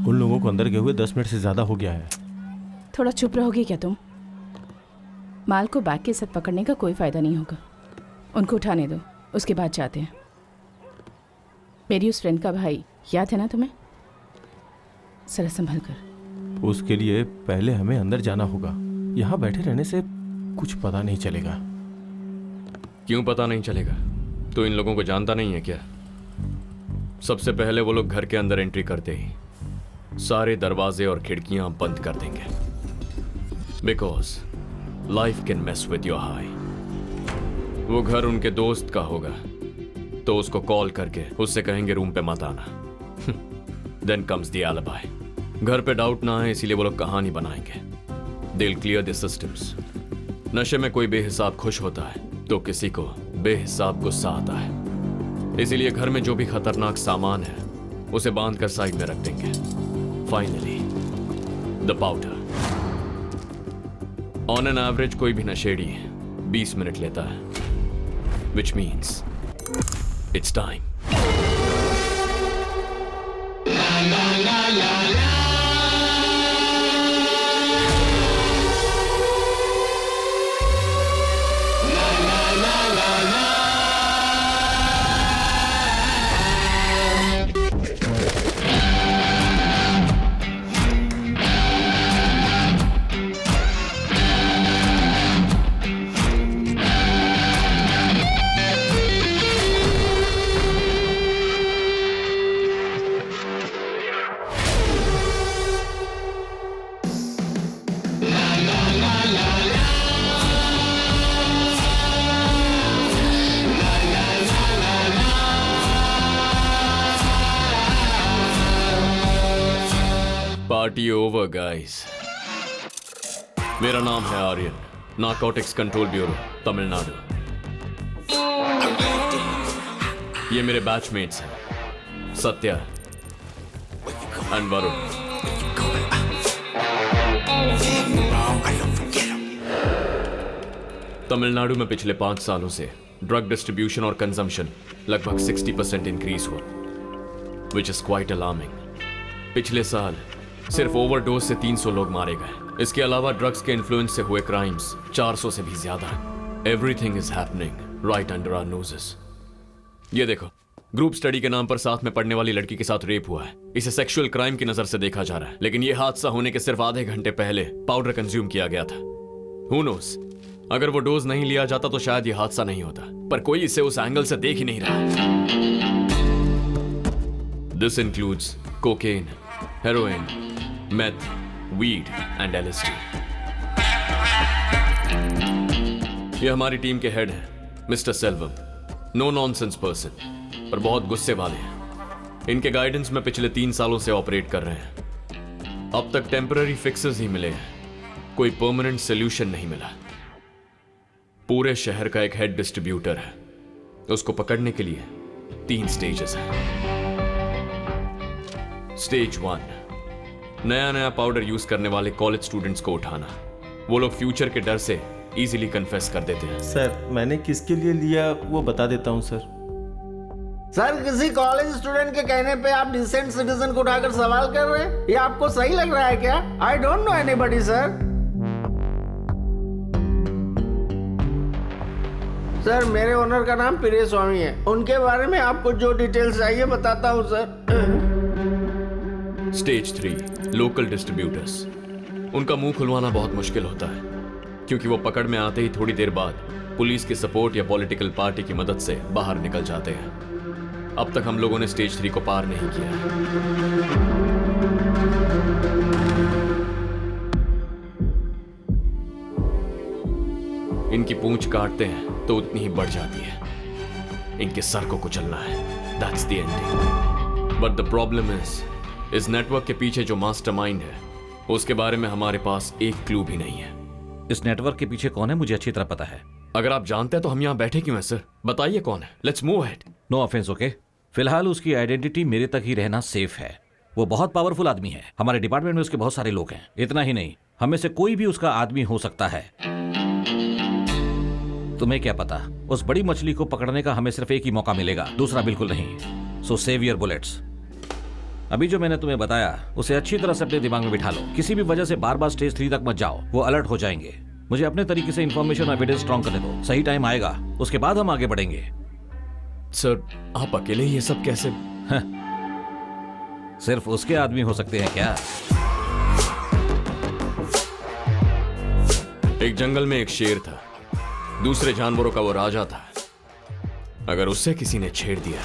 उन लोगों को अंदर गए हुए 10 मिनट से ज्यादा हो गया है। थोड़ा चुप रहोगे क्या तुम? माल को बैग के साथ पकड़ने का कोई फायदा नहीं होगा। उनको उठाने दो, उसके बाद जाते हैं। मेरी उस फ्रेंड का भाई याद है ना तुम्हें? जरा संभल कर। उसके लिए पहले हमें अंदर जाना होगा। यहाँ बैठे रहने से कुछ पता नहीं चलेगा। क्यों पता नहीं चलेगा? तो इन लोगों को जानता नहीं है क्या? सबसे पहले वो लोग घर के अंदर एंट्री करते ही सारे दरवाजे और खिड़कियां बंद कर देंगे, because life can mess with your high. वो घर उनके दोस्त का होगा तो उसको कॉल करके उससे कहेंगे रूम पे मत आना। Then comes the alibi. घर पे डाउट ना आए इसीलिए वो लोग कहानी बनाएंगे। They will clear the systems. नशे में कोई बेहिसाब खुश होता है तो किसी को बेहिसाब गुस्सा आता है, इसीलिए घर में जो भी खतरनाक सामान है उसे बांध कर साइड में रख देंगे। Finally the powder. On an average कोई भी नशेड़ी 20 मिनट लेता है, which means it's time. Party over guys. मेरा नाम है Aryan, narcotics control bureau, Tamil Nadu. ये मेरे बैचमेट्स हैं, सत्या एंड वरुण। तमिलनाडु में पिछले 5 सालों से ड्रग डिस्ट्रीब्यूशन और कंजम्पशन लगभग 60% इंक्रीज हुआ, विच इज क्वाइट अलार्मिंग। पिछले साल सिर्फ ओवरडोज से 300 लोग मारे गए। इसके अलावा ड्रग्स के इन्फ्लुएंस से हुए क्राइम्स 400 से भी ज्यादा। Everything is happening right under our noses. ये देखो, ग्रुप स्टडी के नाम पर साथ में पढ़ने वाली लड़की के साथ रेप हुआ है। इसे सेक्सुअल क्राइम की नजर से देखा जा रहा है, लेकिन यह हादसा होने के सिर्फ आधे घंटे पहले पाउडर कंज्यूम किया गया था। हु नोस, अगर वो डोज नहीं लिया जाता तो शायद यह हादसा नहीं होता, पर कोई इसे उस एंगल से देख ही नहीं रहा। This includes cocaine, heroin, meth, weed and LSD। ये हमारी टीम के हेड हैं, mister Selvam. No nonsense person, पर बहुत गुस्से वाले हैं। इनके गाइडेंस में पिछले 3 सालों से ऑपरेट कर रहे हैं। अब तक टेम्पररी फिक्सेस ही मिले हैं, कोई परमानेंट सोल्यूशन नहीं मिला। पूरे शहर का एक हेड डिस्ट्रीब्यूटर है, उसको पकड़ने के लिए 3 स्टेजेस हैं। स्टेज 1, नया पाउडर यूज करने वाले कॉलेज स्टूडेंट्स को उठाना। वो लोग फ्यूचर के डर से इजीली कन्फेस कर देते हैं। सर, मैंने किसके लिए लिया वो बता देता हूँ सर। सर, किसी कॉलेज स्टूडेंट के कहने पे आप डिसेंट सिटीजन को उठाकर सवाल कर रहे हैं? ये आपको सही लग रहा है क्या? I don't know anybody sir. Sir, मेरे ओनर का नाम प्रिय स्वामी है। उनके बारे में आपको जो डिटेल्स चाहिए बताता हूँ सर। Stage 3, local distributors. उनका मुंह खुलवाना बहुत मुश्किल होता है, क्योंकि वो पकड़ में आते ही थोड़ी देर बाद पुलिस की सपोर्ट या पॉलिटिकल पार्टी की मदद से बाहर निकल जाते हैं। अब तक हम लोगों ने स्टेज 3 को पार नहीं किया है। इनकी पूंछ काटते हैं तो उतनी ही बढ़ जाती है। इनके सर को कुचलना है, that's the ending. But the problem इस नेटवर्क के पीछे जो मास्टरमाइंड है, उसके बारे में हमारे पास एक क्लू भी नहीं है। इस नेटवर्क के पीछे कौन है मुझे अच्छी तरह पता है। अगर आप जानते हैं तो हम यहाँ बैठे क्यों हैं सर? बताइए कौन है। Let's move ahead. No offence, okay. फिलहाल उसकी आइडेंटिटी मेरे तक ही रहना सेफ है। वो बहुत पावरफुल आदमी है। हमारे डिपार्टमेंट में उसके बहुत सारे लोग हैं। इतना ही नहीं, हमें से कोई भी उसका आदमी हो सकता है। तुम्हें क्या पता, उस बड़ी मछली को पकड़ने का हमें सिर्फ एक ही मौका मिलेगा, दूसरा बिल्कुल नहीं। सो सेव योर बुलेट्स। अभी जो मैंने तुम्हें बताया उसे अच्छी तरह से अपने दिमाग में बिठा लो। किसी भी वजह से बार बार स्टेज 3 तक मत जाओ, वो अलर्ट हो जाएंगे। मुझे अपने तरीके से इन्फॉर्मेशन और एविडेंस स्ट्रॉन्ग करने दो। सही टाइम आएगा, उसके बाद हम आगे बढ़ेंगे। सर, आप अकेले ये सब कैसे? सिर्फ उसके आदमी हो सकते हैं क्या? एक जंगल में एक शेर था, दूसरे जानवरों का वो राजा था। अगर उससे किसी ने छेड़ दिया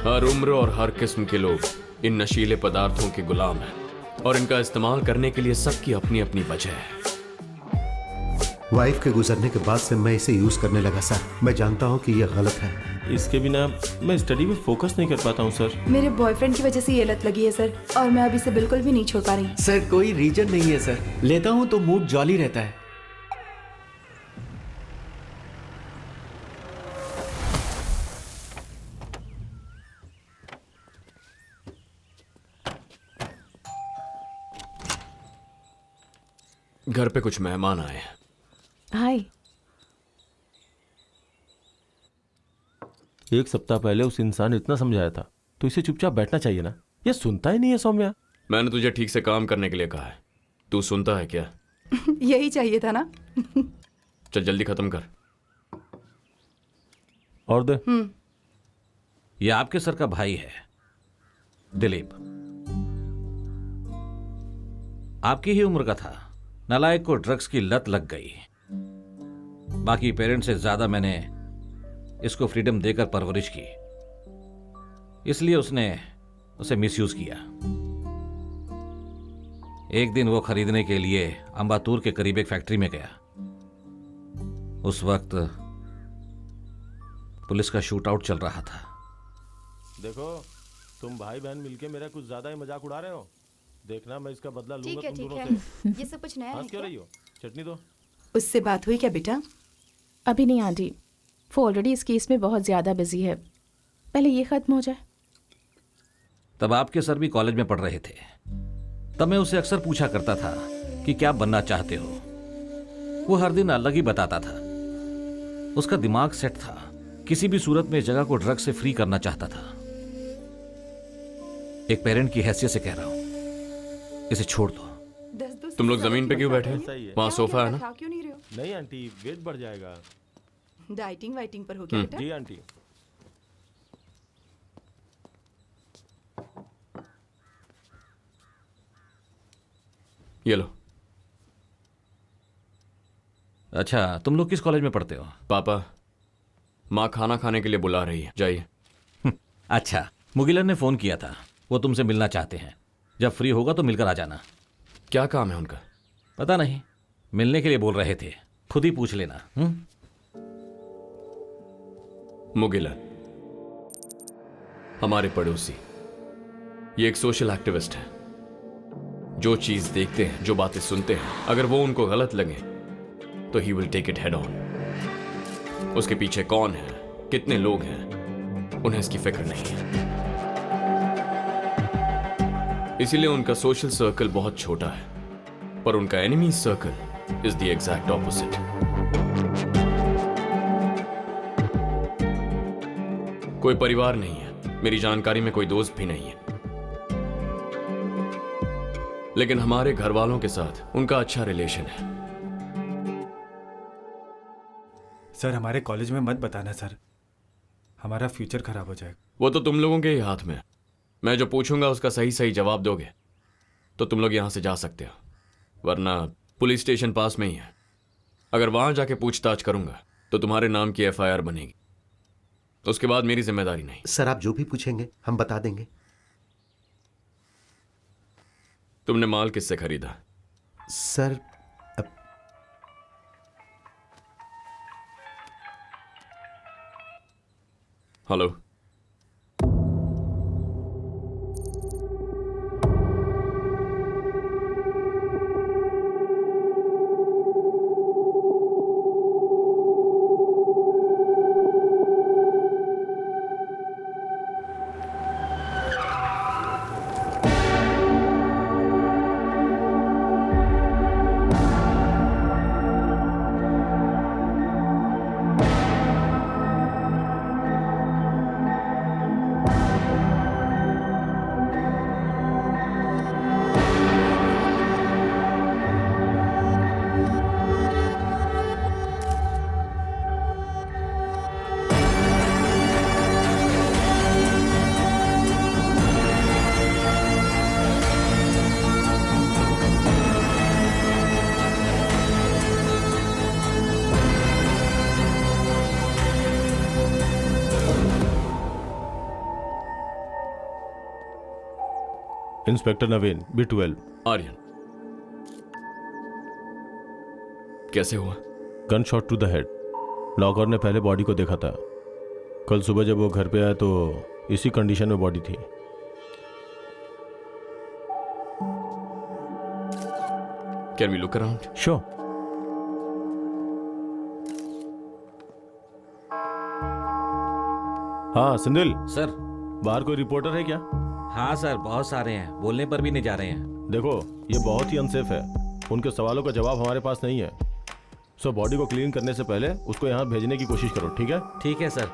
हर उम्र और हर किस्म के लोग इन नशीले पदार्थों के गुलाम हैं और इनका इस्तेमाल करने के लिए सबकी अपनी अपनी वजह है। वाइफ के गुजरने के बाद से मैं इसे यूज करने लगा सर। मैं जानता हूँ कि यह गलत है। इसके बिना मैं स्टडी में फोकस नहीं कर पाता हूँ सर। मेरे बॉयफ्रेंड की वजह से ये लत लगी है सर, और मैं अब इसे बिल्कुल भी नहीं छोड़ पा रही। सर कोई रीजन नहीं है सर, लेता हूँ तो मूड जॉली रहता है। घर पे कुछ मेहमान आए हैं। हाय। एक सप्ताह पहले उस इंसान ने इतना समझाया था, तो इसे चुपचाप बैठना चाहिए ना। ये सुनता ही नहीं है सौम्या। मैंने तुझे ठीक से काम करने के लिए कहा है, तू सुनता है क्या? यही चाहिए था ना। चल जल्दी खत्म कर। और दे। ये आपके सर का भाई है, दिलीप। आपकी ही उम्र का था। नालायक को ड्रग्स की लत लग गई। बाकी पेरेंट्स से ज्यादा मैंने इसको फ्रीडम देकर परवरिश की, इसलिए उसने उसे मिसयूज किया। एक दिन वो खरीदने के लिए अंबातूर के करीब एक फैक्ट्री में गया। उस वक्त पुलिस का शूट आउट चल रहा था। देखो, तुम भाई बहन मिलके मेरा कुछ ज्यादा ही मजाक उड़ा रहे हो। देखना मैं इसका बदला लूंगा तुम दोनों से। ये सब कुछ नया है हंस क्यों क्या? रही हो? चटनी दो। उससे बात हुई क्या बेटा? अभी नहीं आंटी, वो ऑलरेडी इस केस में बहुत ज़्यादा बिजी है। पहले ये खत्म हो जाए। तब आपके सर भी कॉलेज में पढ़ रहे थे। तब मैं उसे अक्सर पूछा करता था कि क्या बनना चाहते हो। वो हर दिन अलग ही बताता था। उसका दिमाग सेट था, किसी भी सूरत में इस जगह को ड्रग से फ्री करना चाहता था। एक पेरेंट की हैसियत से कह रहा हूं, इसे छोड़ दो। तुम लोग जमीन पे क्यों बैठे? सही है। वहां सोफा है ना? खा क्यों नहीं रहे हो? नहीं आंटी, वेट बढ़ जाएगा। डाइटिंग वाइटिंग पर हो गया बेटा? जी आंटी। ये लो। अच्छा, तुम लोग किस कॉलेज में पढ़ते हो? पापा, माँ खाना खाने के लिए बुला रही है, जाइए। अच्छा, मुगिलन ने फोन किया था, वो तुमसे मिलना चाहते हैं। जब फ्री होगा तो मिलकर आ जाना। क्या काम है उनका? पता नहीं, मिलने के लिए बोल रहे थे, खुद ही पूछ लेना। मुगिलन हमारे पड़ोसी, ये एक सोशल एक्टिविस्ट है। जो चीज देखते हैं, जो बातें सुनते हैं, अगर वो उनको गलत लगे तो he will take it head on. उसके पीछे कौन है, कितने लोग हैं, उन्हें इसकी फिक्र नहीं है। इसीलिए उनका सोशल सर्कल बहुत छोटा है, पर उनका enemy circle is the exact opposite. कोई परिवार नहीं है, मेरी जानकारी में कोई दोस्त भी नहीं है। लेकिन हमारे घर वालों के साथ उनका अच्छा रिलेशन है। सर हमारे कॉलेज में मत बताना सर, हमारा फ्यूचर खराब हो जाएगा। वो तो तुम लोगों के ही हाथ में है। मैं जो पूछूंगा उसका सही सही जवाब दोगे तो तुम लोग यहां से जा सकते हो, वरना पुलिस स्टेशन पास में ही है। अगर वहां जाके पूछताछ करूंगा तो तुम्हारे नाम की FIR बनेगी, उसके बाद मेरी जिम्मेदारी नहीं। सर आप जो भी पूछेंगे हम बता देंगे। तुमने माल किससे खरीदा? Sir hello, inspector Naveen, B12। Aryan. कैसे हुआ? Gun shot to the head. नौकर ने पहले बॉडी को देखा था। कल सुबह जब वो घर पे आया तो इसी कंडीशन में बॉडी थी। Can we look around? Sure. हाँ सिंधिल, सर। बाहर कोई रिपोर्टर है क्या? हाँ सर, बहुत सारे हैं, बोलने पर भी नहीं जा रहे हैं। देखो ये बहुत ही अनसेफ है, उनके सवालों का जवाब हमारे पास नहीं है। सो बॉडी को क्लीन करने से पहले उसको यहाँ भेजने की कोशिश करो, ठीक है? ठीक है सर।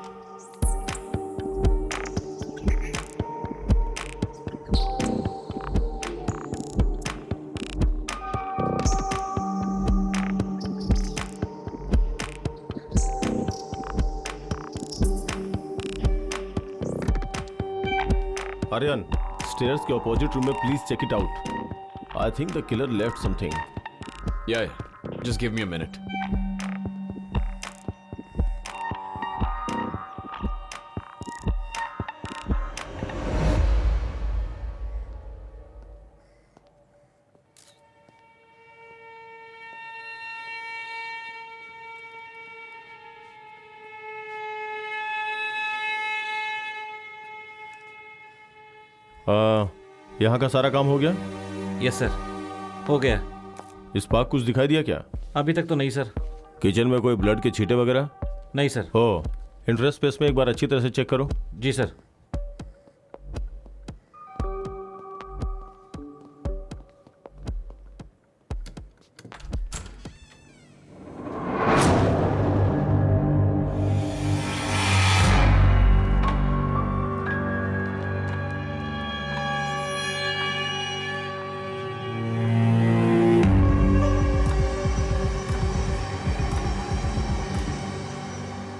आर्यन, स्टेयर्स के अपोजिट रूम में please check it out. I think the killer left something. या just give me a minute. यहाँ का सारा काम हो गया? यस सर, हो गया। स्पार्क कुछ दिखाई दिया क्या? अभी तक तो नहीं सर। किचन में कोई ब्लड के छींटे वगैरह? नहीं सर। हो, इंटरेस्ट स्पेस में एक बार अच्छी तरह से चेक करो। जी सर।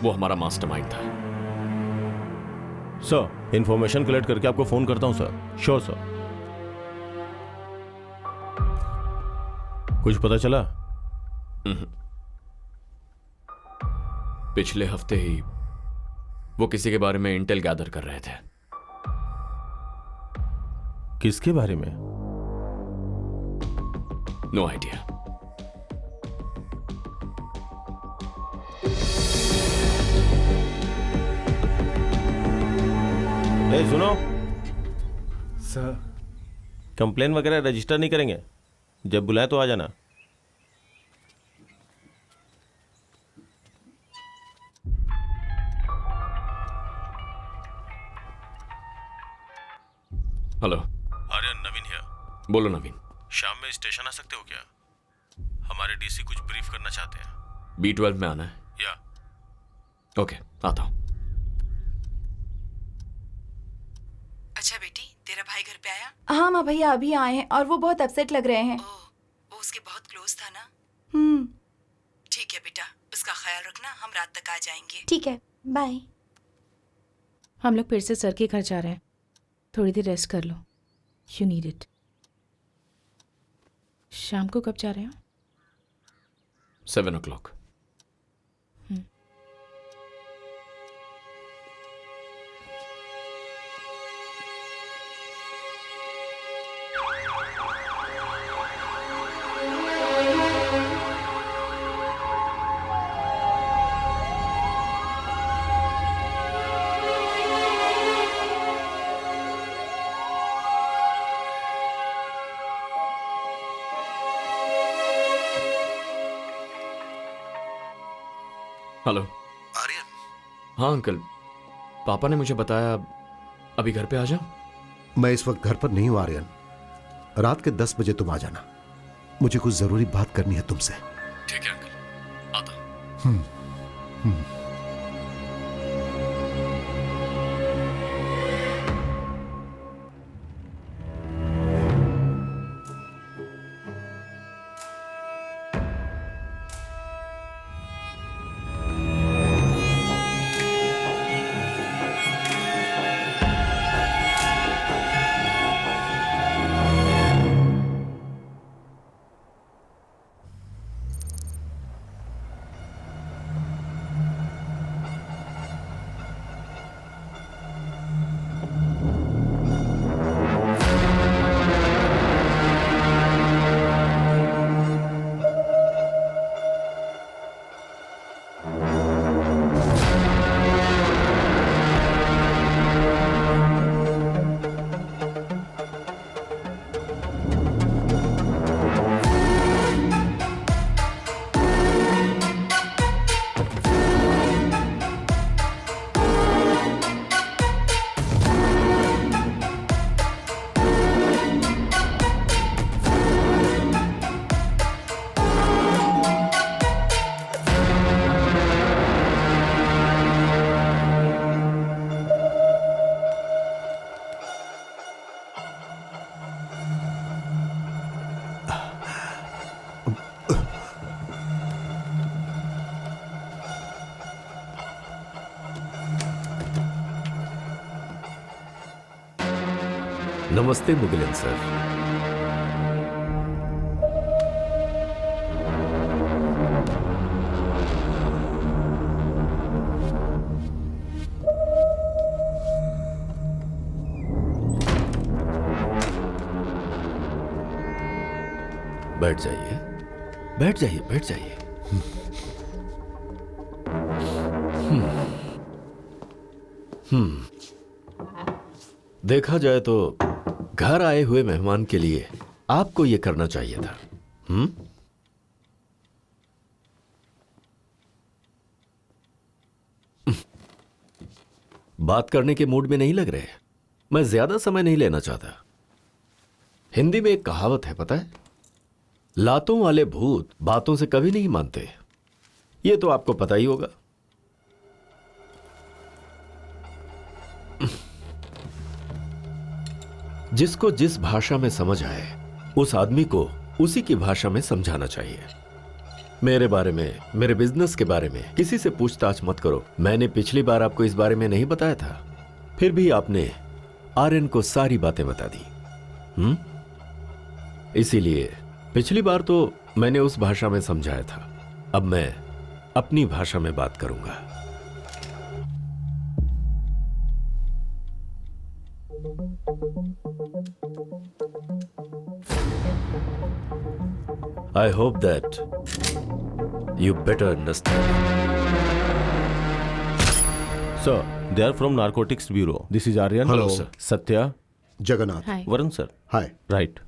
वो हमारा मास्टरमाइंड था। सर, इंफॉर्मेशन कलेक्ट करके आपको फोन करता हूं सर। Sure sir. कुछ पता चला? पिछले हफ्ते ही वो किसी के बारे में इंटेल गैदर कर रहे थे। किसके बारे में? No idea. सुनो सर, कंप्लेन वगैरह रजिस्टर नहीं करेंगे, जब बुलाए तो आ जाना। Hello Aryan, Naveen here. बोलो नवीन। शाम में स्टेशन आ सकते हो क्या? हमारे डीसी कुछ ब्रीफ करना चाहते हैं। B12 में आना है? या ओके, आता हूं। अच्छा बेटी, तेरा भाई घर पे आया? हाँ माँ भैया अभी आए हैं और वो बहुत अपसेट लग रहे हैं। वो उसके बहुत क्लोज था ना। ठीक है बेटा, उसका ख्याल रखना, हम रात तक आ जाएंगे। ठीक है, बाय। हम लोग फिर से सर के घर जा रहे हैं, थोड़ी देर रेस्ट कर लो, यू नीड इट। शाम को कब जा रहे हो? 7 o'clock। हेलो आर्यन, हाँ अंकल, पापा ने मुझे बताया अभी घर पे आ जाओ। मैं इस वक्त घर पर नहीं हूं आर्यन। रात के 10 बजे तुम आ जाना, मुझे कुछ जरूरी बात करनी है तुमसे। ठीक है अंकल, आता हूं। नमस्ते मुगिलन सर। बैठ जाइए, बैठ जाइए, बैठ जाइए। देखा जाए तो घर आए हुए मेहमान के लिए आपको यह करना चाहिए था। बात करने के मूड में नहीं लग रहे। मैं ज्यादा समय नहीं लेना चाहता। हिंदी में एक कहावत है, पता है? लातों वाले भूत बातों से कभी नहीं मानते। यह तो आपको पता ही होगा। जिसको जिस भाषा में समझ आए उस आदमी को उसी की भाषा में समझाना चाहिए। मेरे बारे में, मेरे बिजनेस के बारे में किसी से पूछताछ मत करो। मैंने पिछली बार आपको इस बारे में नहीं बताया था, फिर भी आपने आर्यन को सारी बातें बता दी। इसीलिए पिछली बार तो मैंने उस भाषा में समझाया था, अब मैं अपनी भाषा में बात करूंगा। I hope that you better understand. Sir, they are from Narcotics Bureau. This is Aryan. Hello, sir. Satya. Jagannath. Hi. Varun, sir. Hi. Right.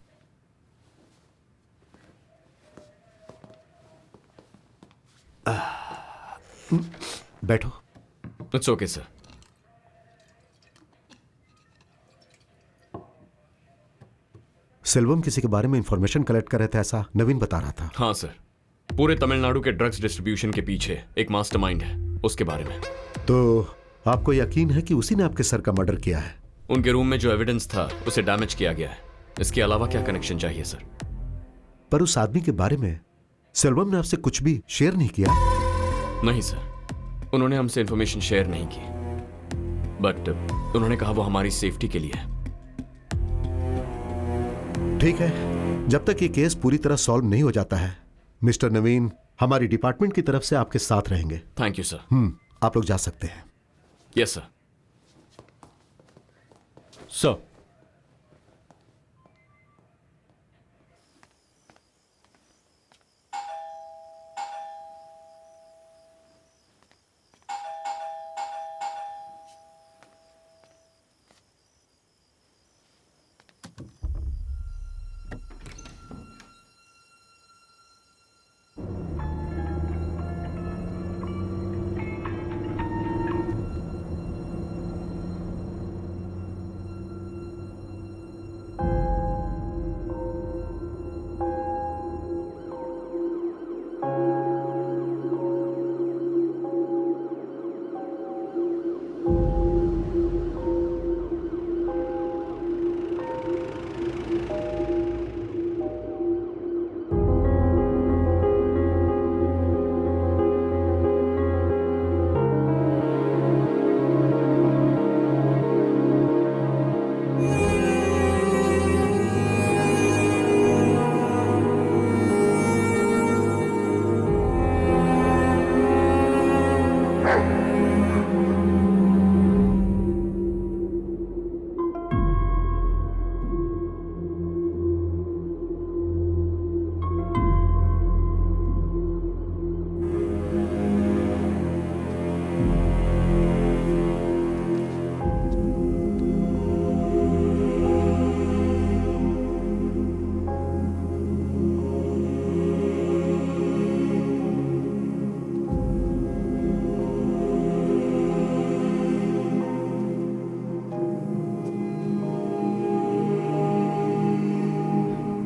बैठो। It's okay sir. सेल्वम किसी के बारे में इंफॉर्मेशन कलेक्ट कर रहे थे, ऐसा नवीन बता रहा था। हाँ सर, पूरे तमिलनाडु के ड्रग्स डिस्ट्रीब्यूशन के पीछे एक मास्टरमाइंड है, उसके बारे में। तो आपको यकीन है कि उसी ने आपके सर का मर्डर किया है? उनके रूम में जो एविडेंस था उसे डैमेज किया गया है। इसके अलावा क्या कनेक्शन चाहिए सर? पर उस आदमी के बारे में सेल्वम ने आपसे कुछ भी शेयर नहीं किया? नहीं सर, उन्होंने हमसे इंफॉर्मेशन शेयर नहीं की, बट उन्होंने कहा वो हमारी सेफ्टी के लिए है। ठीक है, जब तक ये केस पूरी तरह सॉल्व नहीं हो जाता है, मिस्टर नवीन हमारी डिपार्टमेंट की तरफ से आपके साथ रहेंगे। Thank you sir. आप लोग जा सकते हैं। Yes sir. सर,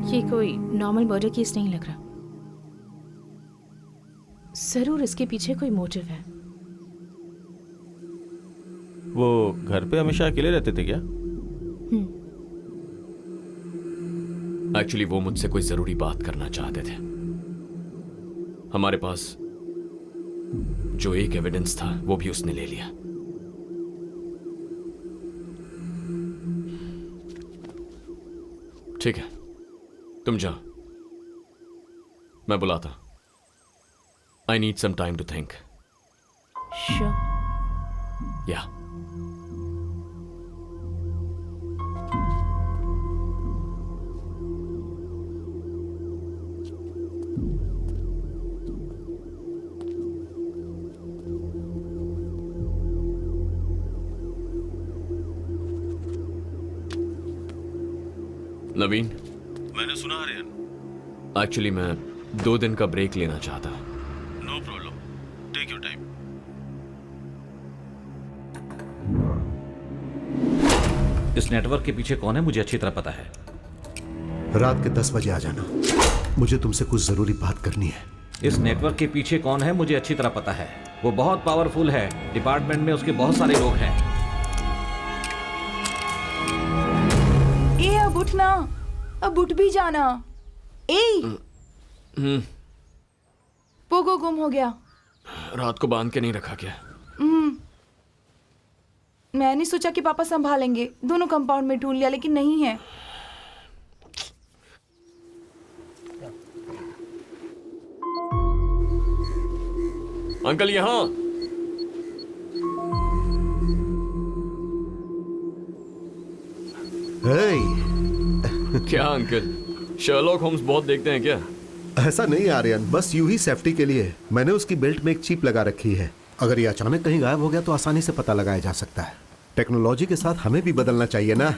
ये कोई नॉर्मल मर्डर केस नहीं लग रहा। जरूर इसके पीछे कोई मोटिव है। वो घर पे हमेशा अकेले रहते थे क्या? एक्चुअली वो मुझसे कोई जरूरी बात करना चाहते थे। हमारे पास जो एक एविडेंस था वो भी उसने ले लिया। ठीक है, तुम जाओ, मैं बुलाता। I need some time to think. Sure. Yeah Naveen, मैंने सुना आर्यन। एक्चुअली मैं 2 दिन का ब्रेक लेना चाहता। No problem, take your time. इस नेटवर्क के पीछे कौन है मुझे अच्छी तरह पता है। रात के 10 बजे आ जाना, मुझे तुमसे कुछ जरूरी बात करनी है। इस नेटवर्क के पीछे कौन है मुझे अच्छी तरह पता है। वो बहुत पावरफुल है, डिपार्टमेंट में उसके बहुत सारे लोग हैं। अब उठना, अब उठ भी जाना। पोगो गुम हो गया। रात को बांध के नहीं रखा क्या? मैंने सोचा कि पापा संभालेंगे, दोनों कंपाउंड में ढूंढ लिया लेकिन नहीं है। अंकल यहाँ। क्या अंकल, शर्लॉक होम्स बहुत देखते हैं क्या? ऐसा नहीं आर्यन, बस यूं ही सेफ्टी के लिए मैंने उसकी बेल्ट में एक चिप लगा रखी है। अगर ये अचानक कहीं गायब हो गया तो आसानी से पता लगाया जा सकता है। टेक्नोलॉजी के साथ हमें भी बदलना चाहिए ना।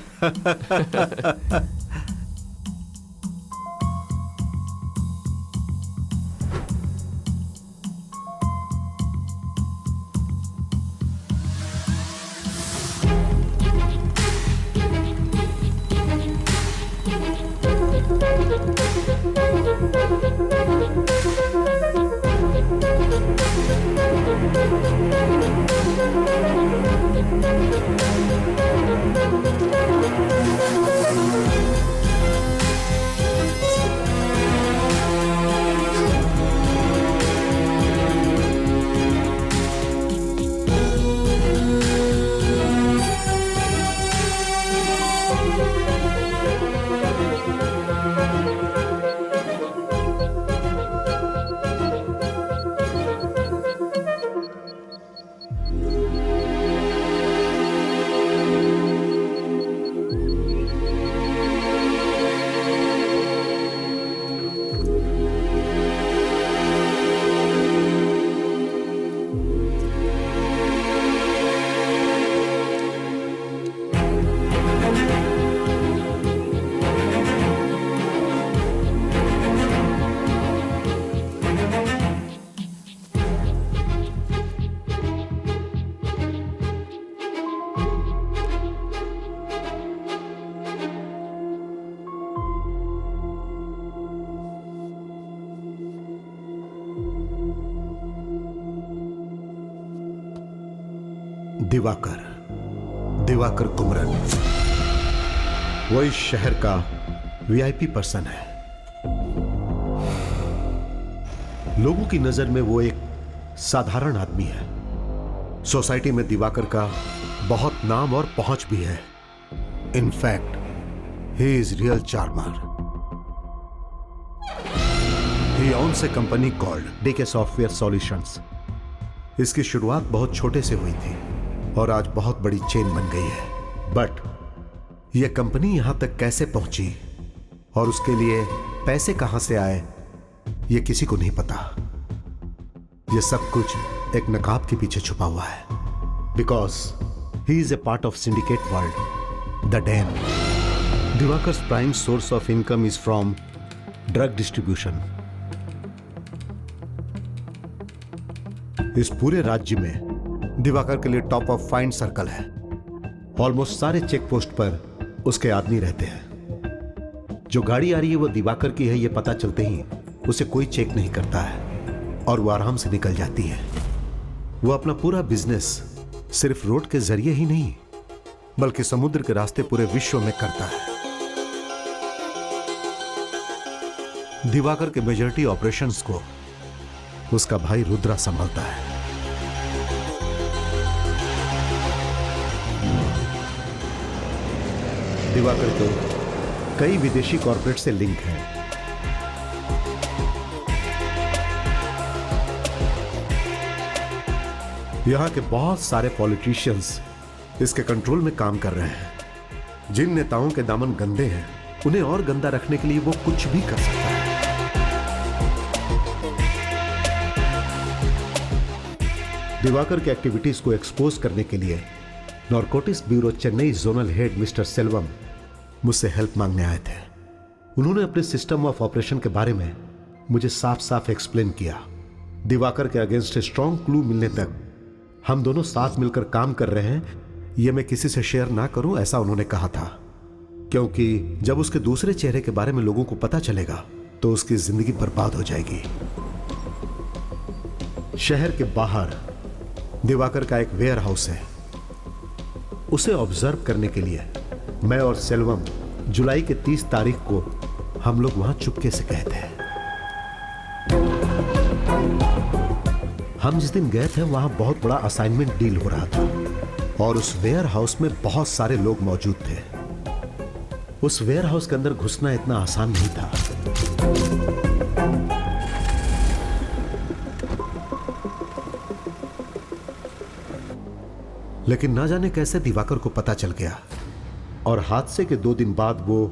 दिवाकर कुमरन, वो इस शहर का वीआईपी पर्सन है। लोगों की नजर में वो एक साधारण आदमी है। सोसाइटी में दिवाकर का बहुत नाम और पहुंच भी है। In fact he is real charmer. He owns a company called DK software solutions. इसकी शुरुआत बहुत छोटे से हुई थी और आज बहुत बड़ी चेन बन गई है। बट यह कंपनी यहां तक कैसे पहुंची और उसके लिए पैसे कहां से आए, यह किसी को नहीं पता। यह सब कुछ एक नकाब के पीछे छुपा हुआ है। Because he is a part of syndicate world, the den. Diwakar's prime source of income is from drug distribution. इस पूरे राज्य में दिवाकर के लिए टॉप ऑफ फाइंड सर्कल है। ऑलमोस्ट सारे चेक पोस्ट पर उसके आदमी रहते हैं। जो गाड़ी आ रही है वो दिवाकर की है, ये पता चलते ही उसे कोई चेक नहीं करता है और वो आराम से निकल जाती है। वो अपना पूरा बिजनेस सिर्फ रोड के जरिए ही नहीं बल्कि समुद्र के रास्ते पूरे विश्व में करता है। दिवाकर के मेजॉरिटी ऑपरेशंस को उसका भाई रुद्रा संभालता है। दिवाकर के कई विदेशी कॉर्पोरेट से लिंक हैं। यहां के बहुत सारे पॉलिटिशियंस इसके कंट्रोल में काम कर रहे हैं। जिन नेताओं के दामन गंदे हैं उन्हें और गंदा रखने के लिए वो कुछ भी कर सकता है। दिवाकर की एक्टिविटीज को एक्सपोज करने के लिए narcotics bureau Chennai zonal head mister Selvam मुझसे हेल्प मांगने आए थे। उन्होंने अपने सिस्टम ऑफ ऑपरेशन के बारे में मुझे साफ साफ एक्सप्लेन किया। दिवाकर के अगेंस्ट स्ट्रॉन्ग क्लू मिलने तक हम दोनों साथ मिलकर काम कर रहे हैं, यह मैं किसी से शेयर ना करूं, ऐसा उन्होंने कहा था। क्योंकि जब उसके दूसरे चेहरे के बारे में लोगों को पता चलेगा तो उसकी जिंदगी बर्बाद हो जाएगी। शहर के बाहर दिवाकर का एक वेयर हाउस है। उसे ऑब्जर्व करने के लिए मैं और सेल्वम जुलाई के 30 तारीख को हम लोग वहां चुपके से गए थे। हम जिस दिन गए थे वहां बहुत बड़ा असाइनमेंट डील हो रहा था और उस वेयर हाउस में बहुत सारे लोग मौजूद थे। उस वेयर हाउस के अंदर घुसना इतना आसान नहीं था। लेकिन ना जाने कैसे दिवाकर को पता चल गया और हादसे के 2 दिन बाद वो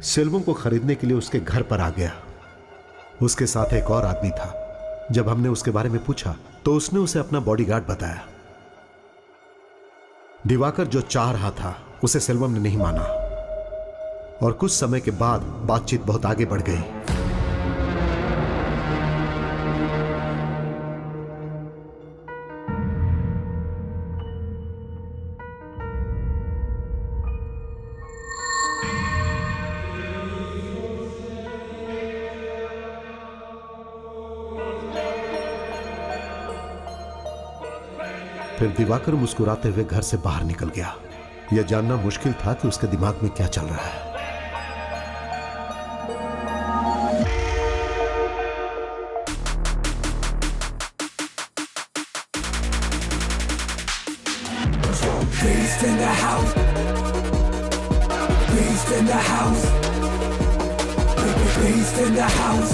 सेल्वम को खरीदने के लिए उसके घर पर आ गया। उसके साथ एक और आदमी था। जब हमने उसके बारे में पूछा तो उसने उसे अपना बॉडीगार्ड बताया। दिवाकर जो चाह रहा था उसे सेल्वम ने नहीं माना और कुछ समय के बाद बातचीत बहुत आगे बढ़ गई। फिर दिवाकर मुस्कुराते हुए घर से बाहर निकल गया। यह जानना मुश्किल था कि उसके दिमाग में क्या चल रहा है। Beast in the house. Beast in the house. Beast in the house.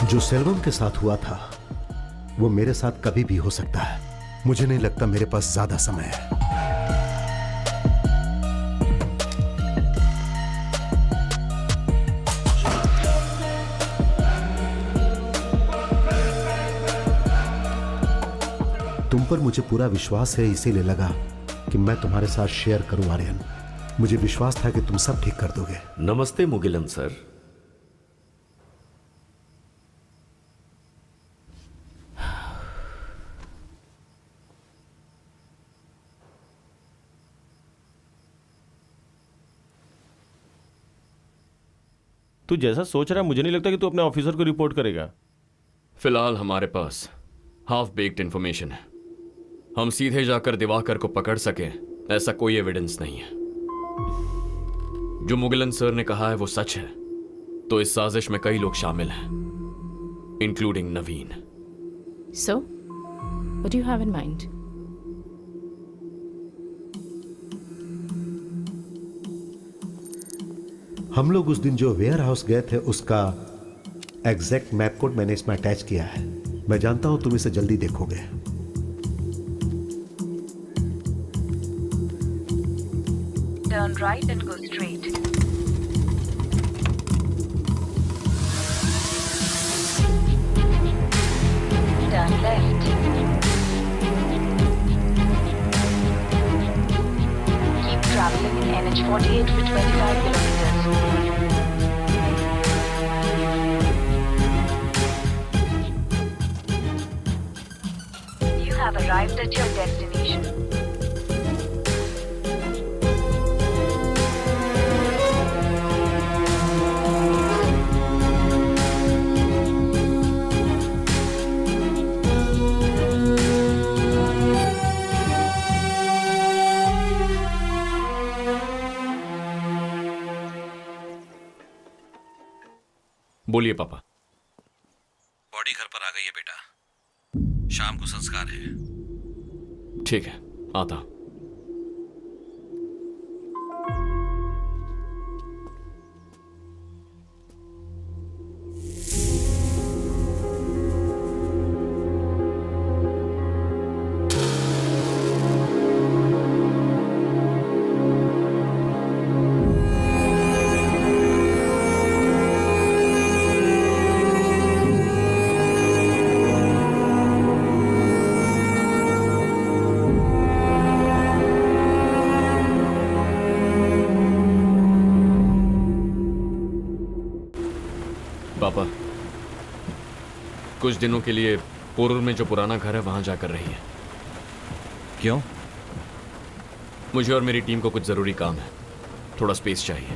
जो सेल्वम के साथ हुआ था वो मेरे साथ कभी भी हो सकता है। मुझे नहीं लगता मेरे पास ज्यादा समय है। तुम पर मुझे पूरा विश्वास है, इसीलिए लगा कि मैं तुम्हारे साथ शेयर करूं आर्यन। मुझे विश्वास था कि तुम सब ठीक कर दोगे। नमस्ते मुगिलन सर। तू जैसा सोच रहा है मुझे नहीं लगता कि तू अपने ऑफिसर को रिपोर्ट करेगा। फिलहाल हमारे पास हाफ बेक्ड इंफॉर्मेशन है। हम सीधे जाकर दिवाकर को पकड़ सके ऐसा कोई एविडेंस नहीं है। जो मुगिलन सर ने कहा है वो सच है तो इस साजिश में कई लोग शामिल हैं, including Naveen. So, what do you have in mind? हम लोग उस दिन जो वेयर हाउस गए थे उसका एग्जैक्ट मैप कोड मैंने इसमें अटैच किया है। मैं जानता हूं तुम इसे जल्दी देखोगे। Turn right and go straight. Turn left. Keep traveling in NH 48 for 25 kilometers. You have arrived at your destination. बोलिए पापा। बॉडी घर पर आ गई है बेटा, शाम को संस्कार है। ठीक है, आता हूं। पापा, कुछ दिनों के लिए पोरूर में जो पुराना घर है वहां जाकर रही है। क्यों? मुझे और मेरी टीम को कुछ जरूरी काम है, थोड़ा स्पेस चाहिए।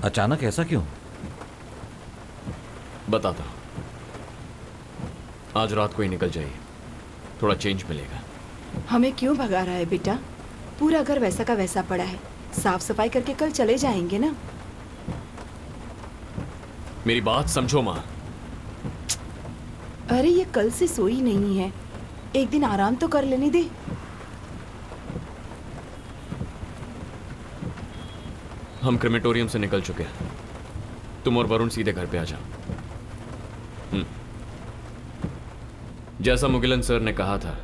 अचानक ऐसा क्यों? बताता हूं। आज रात को ही निकल जाइए, थोड़ा चेंज मिलेगा। हमें क्यों भगा रहा है बेटा? पूरा घर वैसा का वैसा पड़ा है, साफ सफाई करके कल चले जाएंगे ना। मेरी बात समझो माँ। अरे ये कल से सोई नहीं है, एक दिन आराम तो कर लेने दे। हम क्रेमेटोरियम से निकल चुके हैं, तुम और वरुण सीधे घर पे आ जाओ। जैसा मुगिलन सर ने कहा था,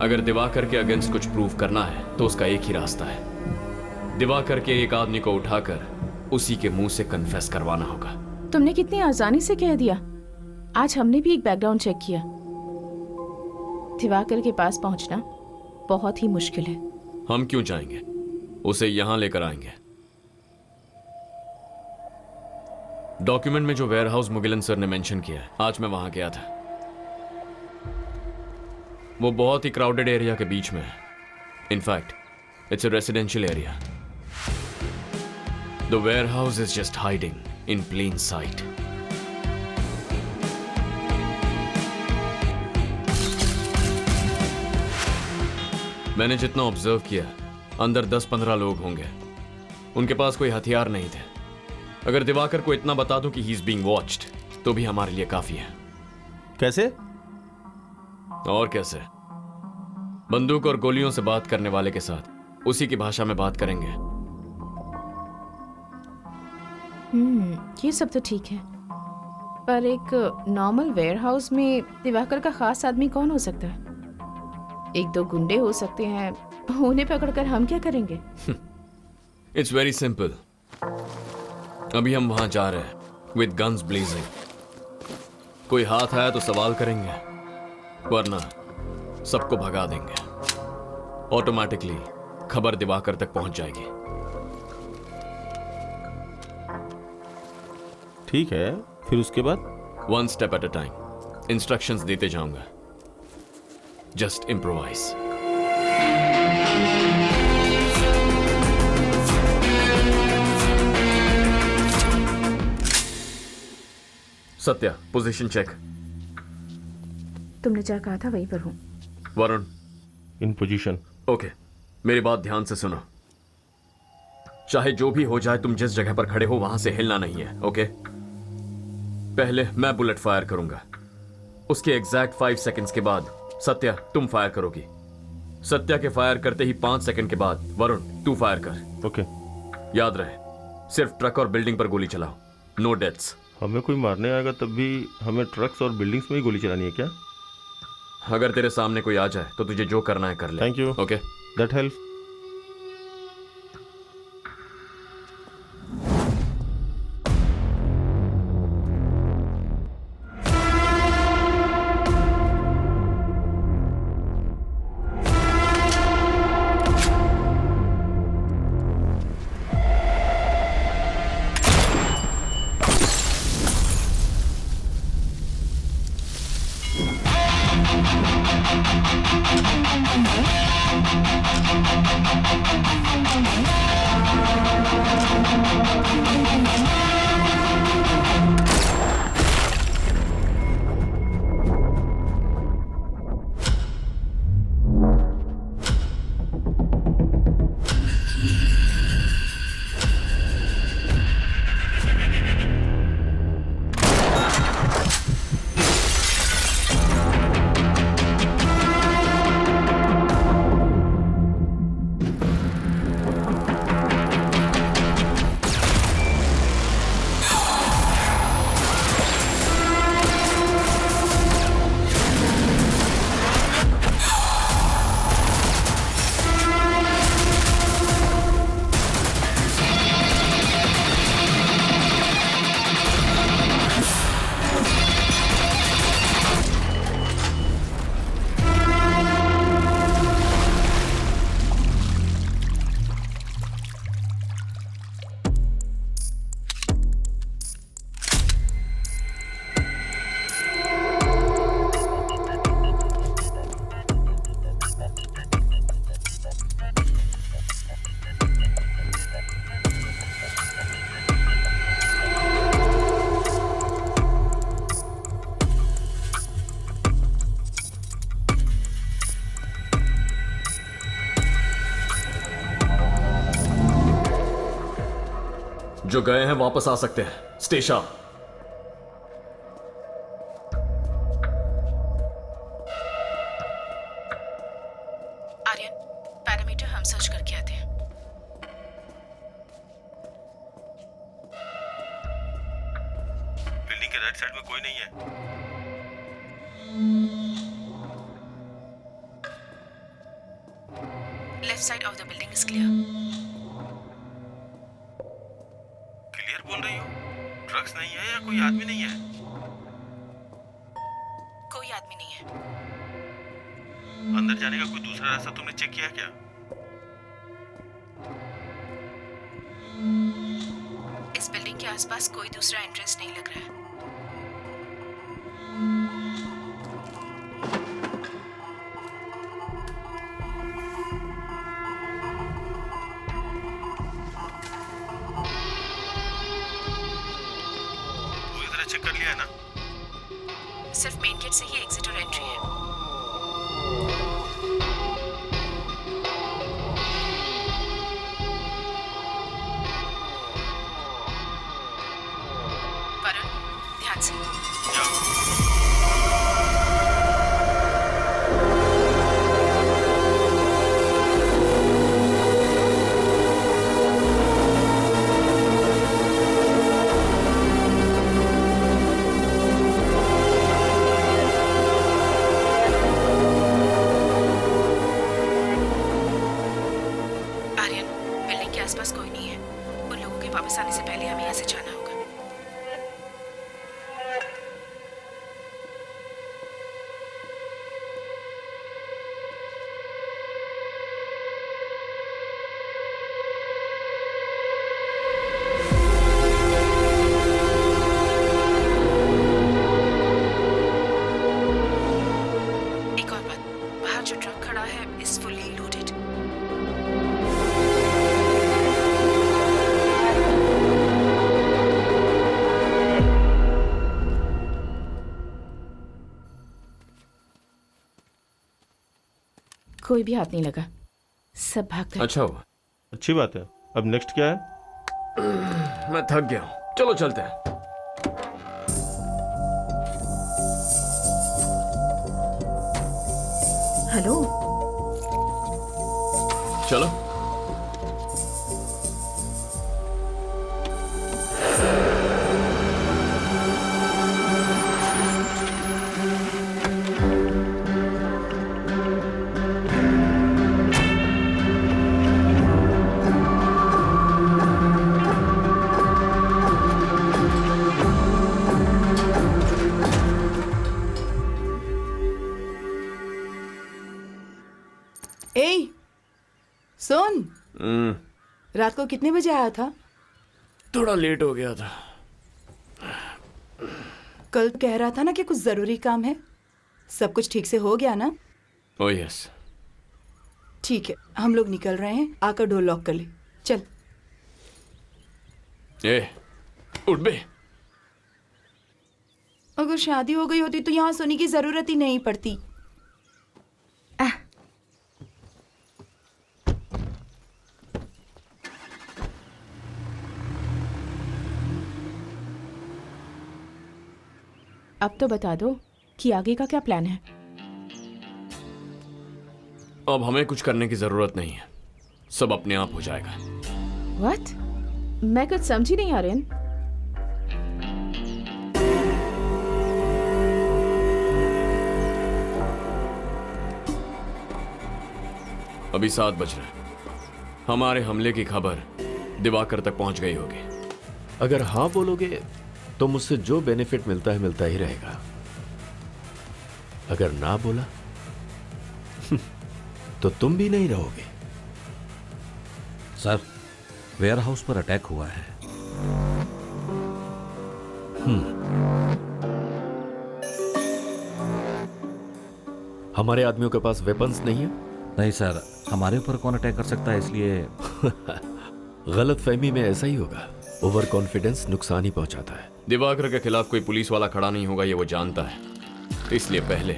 अगर दिवाकर के अगेंस्ट कुछ प्रूव करना है तो उसका एक ही रास्ता है, दिवाकर के एक आदमी को उठाकर उसी के मुंह से कन्फेस करवाना होगा। तुमने कितनी आसानी से कह दिया। आज हमने भी एक बैकग्राउंड चेक किया। दिवाकर के पास पहुंचना बहुत ही मुश्किल है। हम क्यों जाएंगे, उसे यहां लेकर आएंगे। डॉक्यूमेंट में जो वेयरहाउस मुगिलन सर ने मेंशन किया है, आज मैं वहां गया था। वो बहुत ही क्राउडेड एरिया के बीच में है। In fact it's a residential area. The warehouse is just hiding in plain sight. मैंने जितना ऑब्जर्व किया, अंदर 10-15 लोग होंगे। उनके पास कोई हथियार नहीं थे। अगर दिवाकर को इतना बता दूं कि ही इज बीइंग वॉच्ड, तो भी हमारे लिए काफी है। कैसे? और कैसे? बंदूक और गोलियों से बात करने वाले के साथ उसी की भाषा में बात करेंगे। ये सब तो ठीक है, पर एक नॉर्मल वेयरहाउस में दिवाकर का खास आदमी कौन हो सकता है? 1-2 गुंडे हो सकते हैं, उन्हें पकड़कर हम क्या करेंगे? It's very simple. अभी हम वहां जा रहे हैं विद गन्स ब्लेजिंग। कोई हाथ आया तो सवाल करेंगे, वरना सबको भगा देंगे। ऑटोमेटिकली खबर दिवाकर तक पहुंच जाएगी। ठीक है, फिर उसके बाद? 1 step at a time। Instructions देते जाऊंगा। Just improvise. Satya, position check. तुमने जहाँ कहा था वहीं पर हूँ। वरुण, इन पोजीशन। ओके, मेरी बात ध्यान से सुनो। चाहे जो भी हो जाए, तुम जिस जगह पर खड़े हो वहां से हिलना नहीं है, ओके? पहले मैं बुलेट फायर करूंगा, उसके एग्जैक्ट 5 सेकंड्स के बाद सत्या तुम फायर करोगी। सत्या के फायर करते ही 5 सेकंड के बाद वरुण तू फायर कर। ओके। याद रहे, सिर्फ ट्रक और बिल्डिंग पर गोली चलाओ, नो डेथ्स। हमें कोई मारने आएगा तब भी हमें ट्रक्स और बिल्डिंग्स में ही गोली चलानी है क्या? अगर तेरे सामने कोई आ जाए तो तुझे जो करना है कर ले। Thank you. Okay, that helps. जो गए हैं वापस आ सकते हैं। स्टेशन। आर्यन, पैरामीटर हम सर्च करके आते हैं। बिल्डिंग के राइट साइड में कोई नहीं है। Left side of the building is clear. Clear बोल रही हो? ड्रग्स नहीं है या कोई आदमी नहीं है? कोई आदमी नहीं है। अंदर जाने का कोई दूसरा रास्ता तुमने चेक किया क्या? इस बिल्डिंग के आसपास कोई दूसरा एंट्रेंस नहीं लग रहा है। पूरी तरह चेक कर लिया है ना? सिर्फ मेन गेट से ही एग्जिट और एंट्री है। वरुण, ध्यान से। आर्यन, बिल्डिंग के आसपास कोई नहीं है। उन लोगों के वापस आने से पहले हमें यहाँ से जाना होगा। एक और बात, बाहर जो ट्रक खड़ा है इज फुल्ली लोडेड। कोई भी हाथ नहीं लगा, सब भाग गए। अच्छा हुआ। अच्छी बात है। अब नेक्स्ट क्या है? मैं थक गया हूँ, चलो चलते हैं। हेलो, चलो। ए, सुन, रात को कितने बजे आया था? थोड़ा लेट हो गया था। कल कह रहा था ना कि कुछ जरूरी काम है। सब कुछ ठीक से हो गया ना? Oh yes. ठीक है, हम लोग निकल रहे हैं। आकर डोर लॉक कर ले। चल। ए, उठ बे। अगर शादी हो गई होती तो यहाँ सोने की जरूरत ही नहीं पड़ती। अब तो बता दो कि आगे का क्या प्लान है। अब हमें कुछ करने की जरूरत नहीं है, सब अपने आप हो जाएगा। व्हाट? मैं कुछ समझी नहीं आर्यन। अभी 7 बज रहे हैं। हमारे हमले की खबर दिवाकर तक पहुंच गई होगी। अगर हाँ बोलोगे तो मुझसे जो बेनिफिट मिलता है मिलता ही रहेगा। अगर ना बोला तो तुम भी नहीं रहोगे। सर, वेयर हाउस पर अटैक हुआ है। हमारे आदमियों के पास वेपन्स नहीं है? नहीं सर, हमारे ऊपर कौन अटैक कर सकता है, इसलिए गलत फहमी में ऐसा ही होगा। ओवर कॉन्फिडेंस नुकसान ही पहुंचाता है। दिवाकर के खिलाफ कोई पुलिस वाला खड़ा नहीं होगा, ये वो जानता है। इसलिए पहले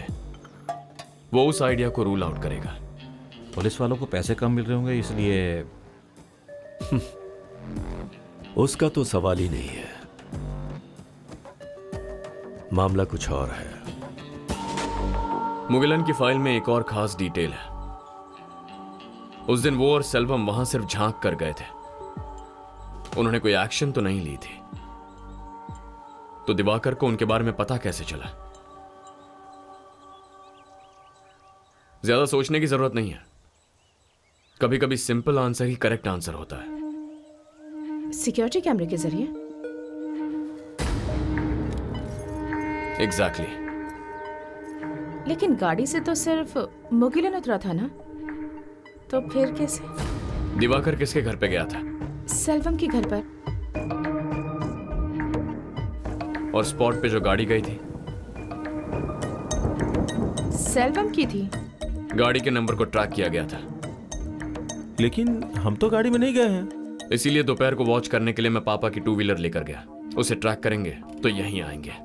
वो उस आइडिया को रूल आउट करेगा। पुलिस वालों को पैसे कम मिल रहे होंगे, इसलिए उसका तो सवाल ही नहीं है। मामला कुछ और है। मुगिलन की फाइल में एक और खास डिटेल है। उस दिन वो और सेल्वम वहां सिर्फ झांक कर गए थे, उन्होंने कोई एक्शन तो नहीं ली थी। तो दिवाकर को उनके बारे में पता कैसे चला? ज्यादा सोचने की जरूरत नहीं है। कभी कभी सिंपल आंसर ही करेक्ट आंसर होता है। सिक्योरिटी कैमरे के जरिए? एग्जैक्टली। लेकिन गाड़ी से तो सिर्फ मुगिलन उतरा था ना, तो फिर कैसे? दिवाकर किसके घर पे गया था? सेल्वम के घर पर। और स्पॉट पे जो गाड़ी गई थी सेल्वम की थी। गाड़ी के नंबर को ट्रैक किया गया था। लेकिन हम तो गाड़ी में नहीं गए हैं। इसीलिए दोपहर को वॉच करने के लिए मैं पापा की 2 व्हीलर लेकर गया। उसे ट्रैक करेंगे तो यहीं आएंगे।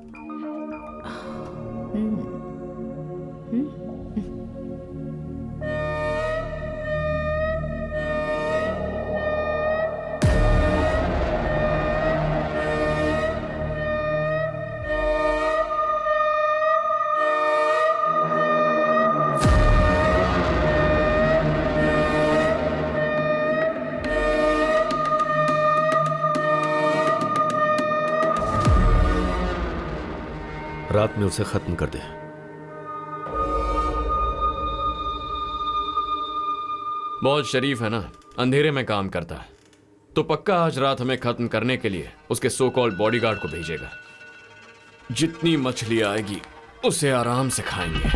रात में उसे खत्म कर दे। बहुत शरीफ है ना, अंधेरे में काम करता है। तो पक्का आज रात हमें खत्म करने के लिए उसके सो कॉल्ड बॉडीगार्ड को भेजेगा। जितनी मछली आएगी उसे आराम से खाएंगे।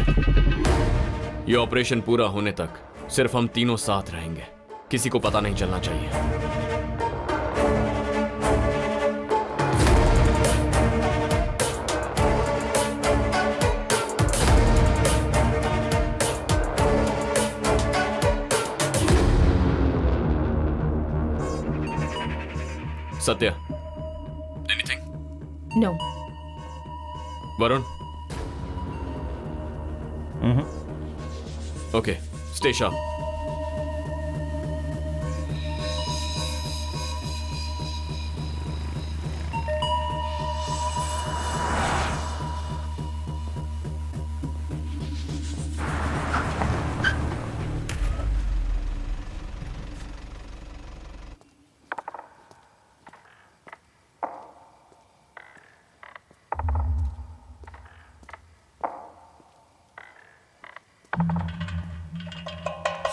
ये ऑपरेशन पूरा होने तक सिर्फ हम तीनों साथ रहेंगे, किसी को पता नहीं चलना चाहिए। Satya, anything? No. Varun? Okay, Stay sharp.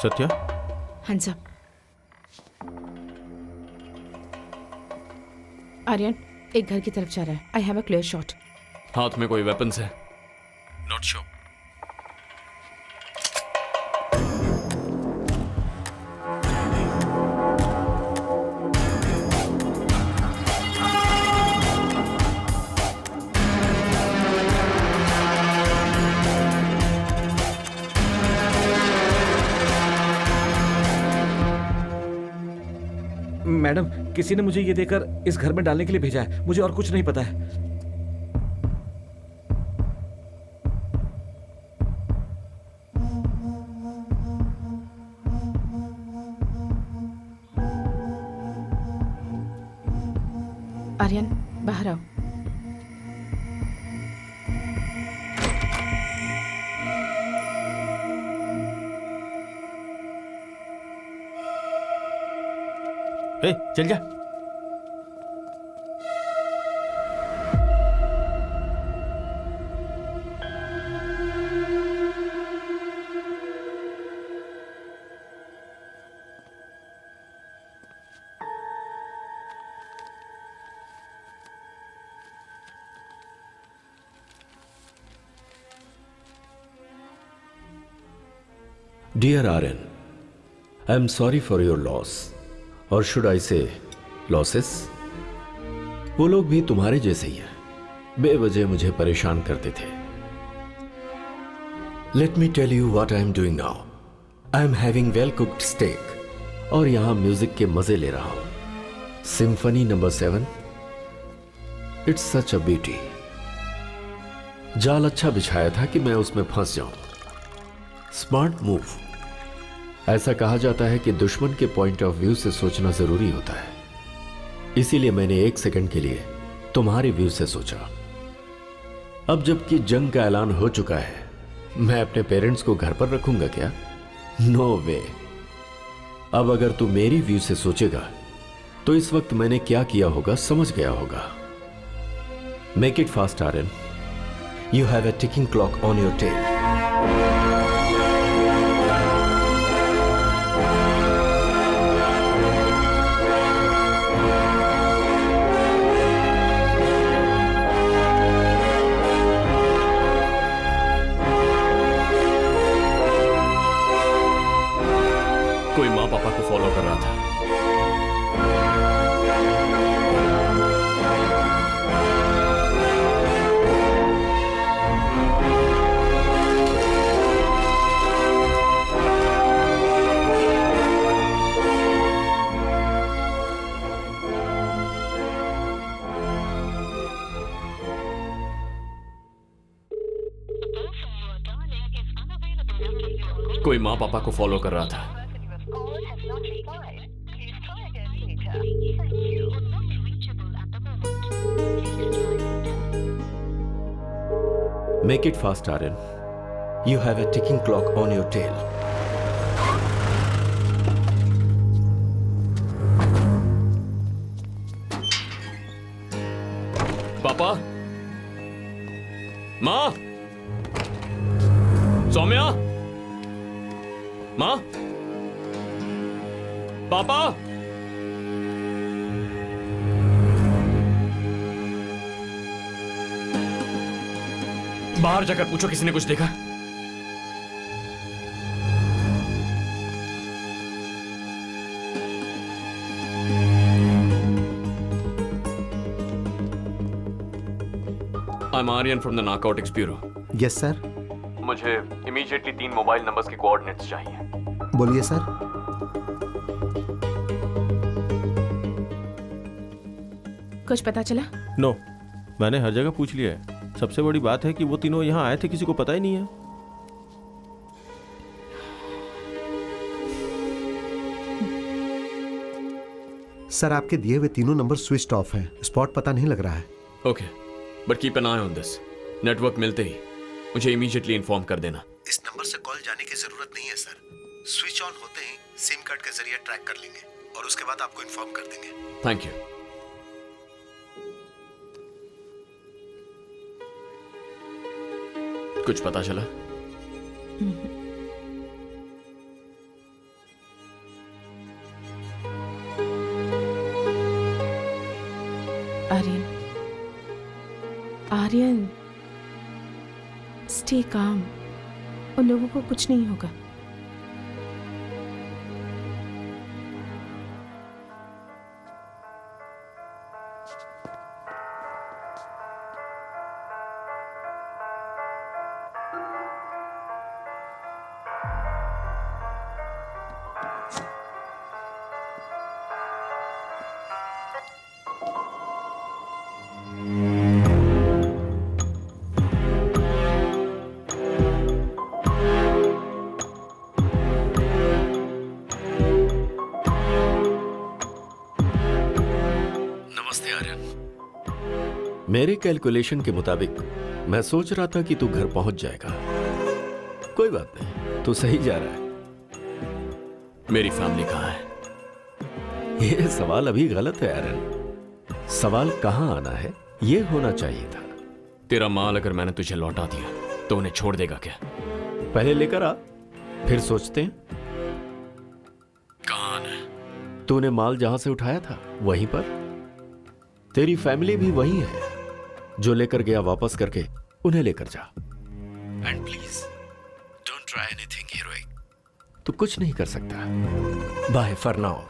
Satya, हाँ साहब। आर्यन एक घर की तरफ जा रहा है। I have a clear shot. हाथ में कोई वेपन्स है? Not sure. मैडम, किसी ने मुझे ये देकर इस घर में डालने के लिए भेजा है। मुझे और कुछ नहीं पता है। आर्यन बाहर आओ। ए, चल जा। Dear Aryan, I am sorry for your loss. और शुड आई से लॉसेस? वो लोग भी तुम्हारे जैसे ही हैं, बेवजह मुझे परेशान करते थे। Let me tell you what I am doing now. I am having well cooked steak और यहां म्यूजिक के मजे ले रहा हूं। Symphony number 7, it's such a beauty. जाल अच्छा बिछाया था कि मैं उसमें फंस जाऊं। Smart move. ऐसा कहा जाता है कि दुश्मन के पॉइंट ऑफ व्यू से सोचना जरूरी होता है, इसीलिए मैंने एक सेकंड के लिए तुम्हारे व्यू से सोचा। अब जबकि जंग का ऐलान हो चुका है, मैं अपने पेरेंट्स को घर पर रखूंगा क्या? नो वे। अब अगर तू मेरी व्यू से सोचेगा तो इस वक्त मैंने क्या किया होगा समझ गया होगा। Make it fast Aryan, you have a ticking clock on your tail. कोई माँ पापा को फॉलो कर रहा था। कोई माँ पापा को फॉलो कर रहा था। Make it fast, Aryan. You have a ticking clock on your tail. पापा, माँ, सौम्या, माँ, पापा। बाहर जाकर पूछो किसी ने कुछ देखा? I'm Aryan from the Narcotics Bureau. Yes sir. मुझे इमीडिएटली 3 मोबाइल नंबर्स के कोऑर्डिनेट्स चाहिए। बोलिए सर। कुछ पता चला? नो, मैंने हर जगह पूछ लिया है। सबसे बड़ी बात है कि वो तीनों यहाँ आए थे, किसी को पता ही नहीं है। सर आपके दिए हुए तीनों नंबर स्विच ऑफ हैं, स्पॉट पता नहीं लग रहा है। Okay, but keep an I on this. Network मिलते ही मुझे इमीडिएटली इन्फॉर्म कर देना। इस नंबर से कॉल जाने की जरूरत नहीं है सर, स्विच ऑन होते ही सिम कार्ड के जरिए ट्रैक कर लेंगे और उसके बाद आपको इन्फॉर्म कर देंगे। Thank you. कुछ पता चला? Aryan, Aryan, stay calm. उन लोगों को कुछ नहीं होगा। मेरे कैलकुलेशन के मुताबिक मैं सोच रहा था कि तू घर पहुंच जाएगा। कोई बात नहीं, तू सही जा रहा है। मेरी फैमिली कहाँ है? ये सवाल अभी गलत है आर्यन। सवाल कहाँ आना है ये होना चाहिए था। तेरा माल अगर मैंने तुझे लौटा दिया तो उन्हें छोड़ देगा क्या? पहले लेकर आ, फिर सोचते हैं। कहाँ है? तूने माल जहां से उठाया था वहीं पर। तेरी फैमिली भी वही है। जो लेकर गया वापस करके उन्हें लेकर जा। And please don't try anything heroic. तू कुछ नहीं कर सकता। Bye for now.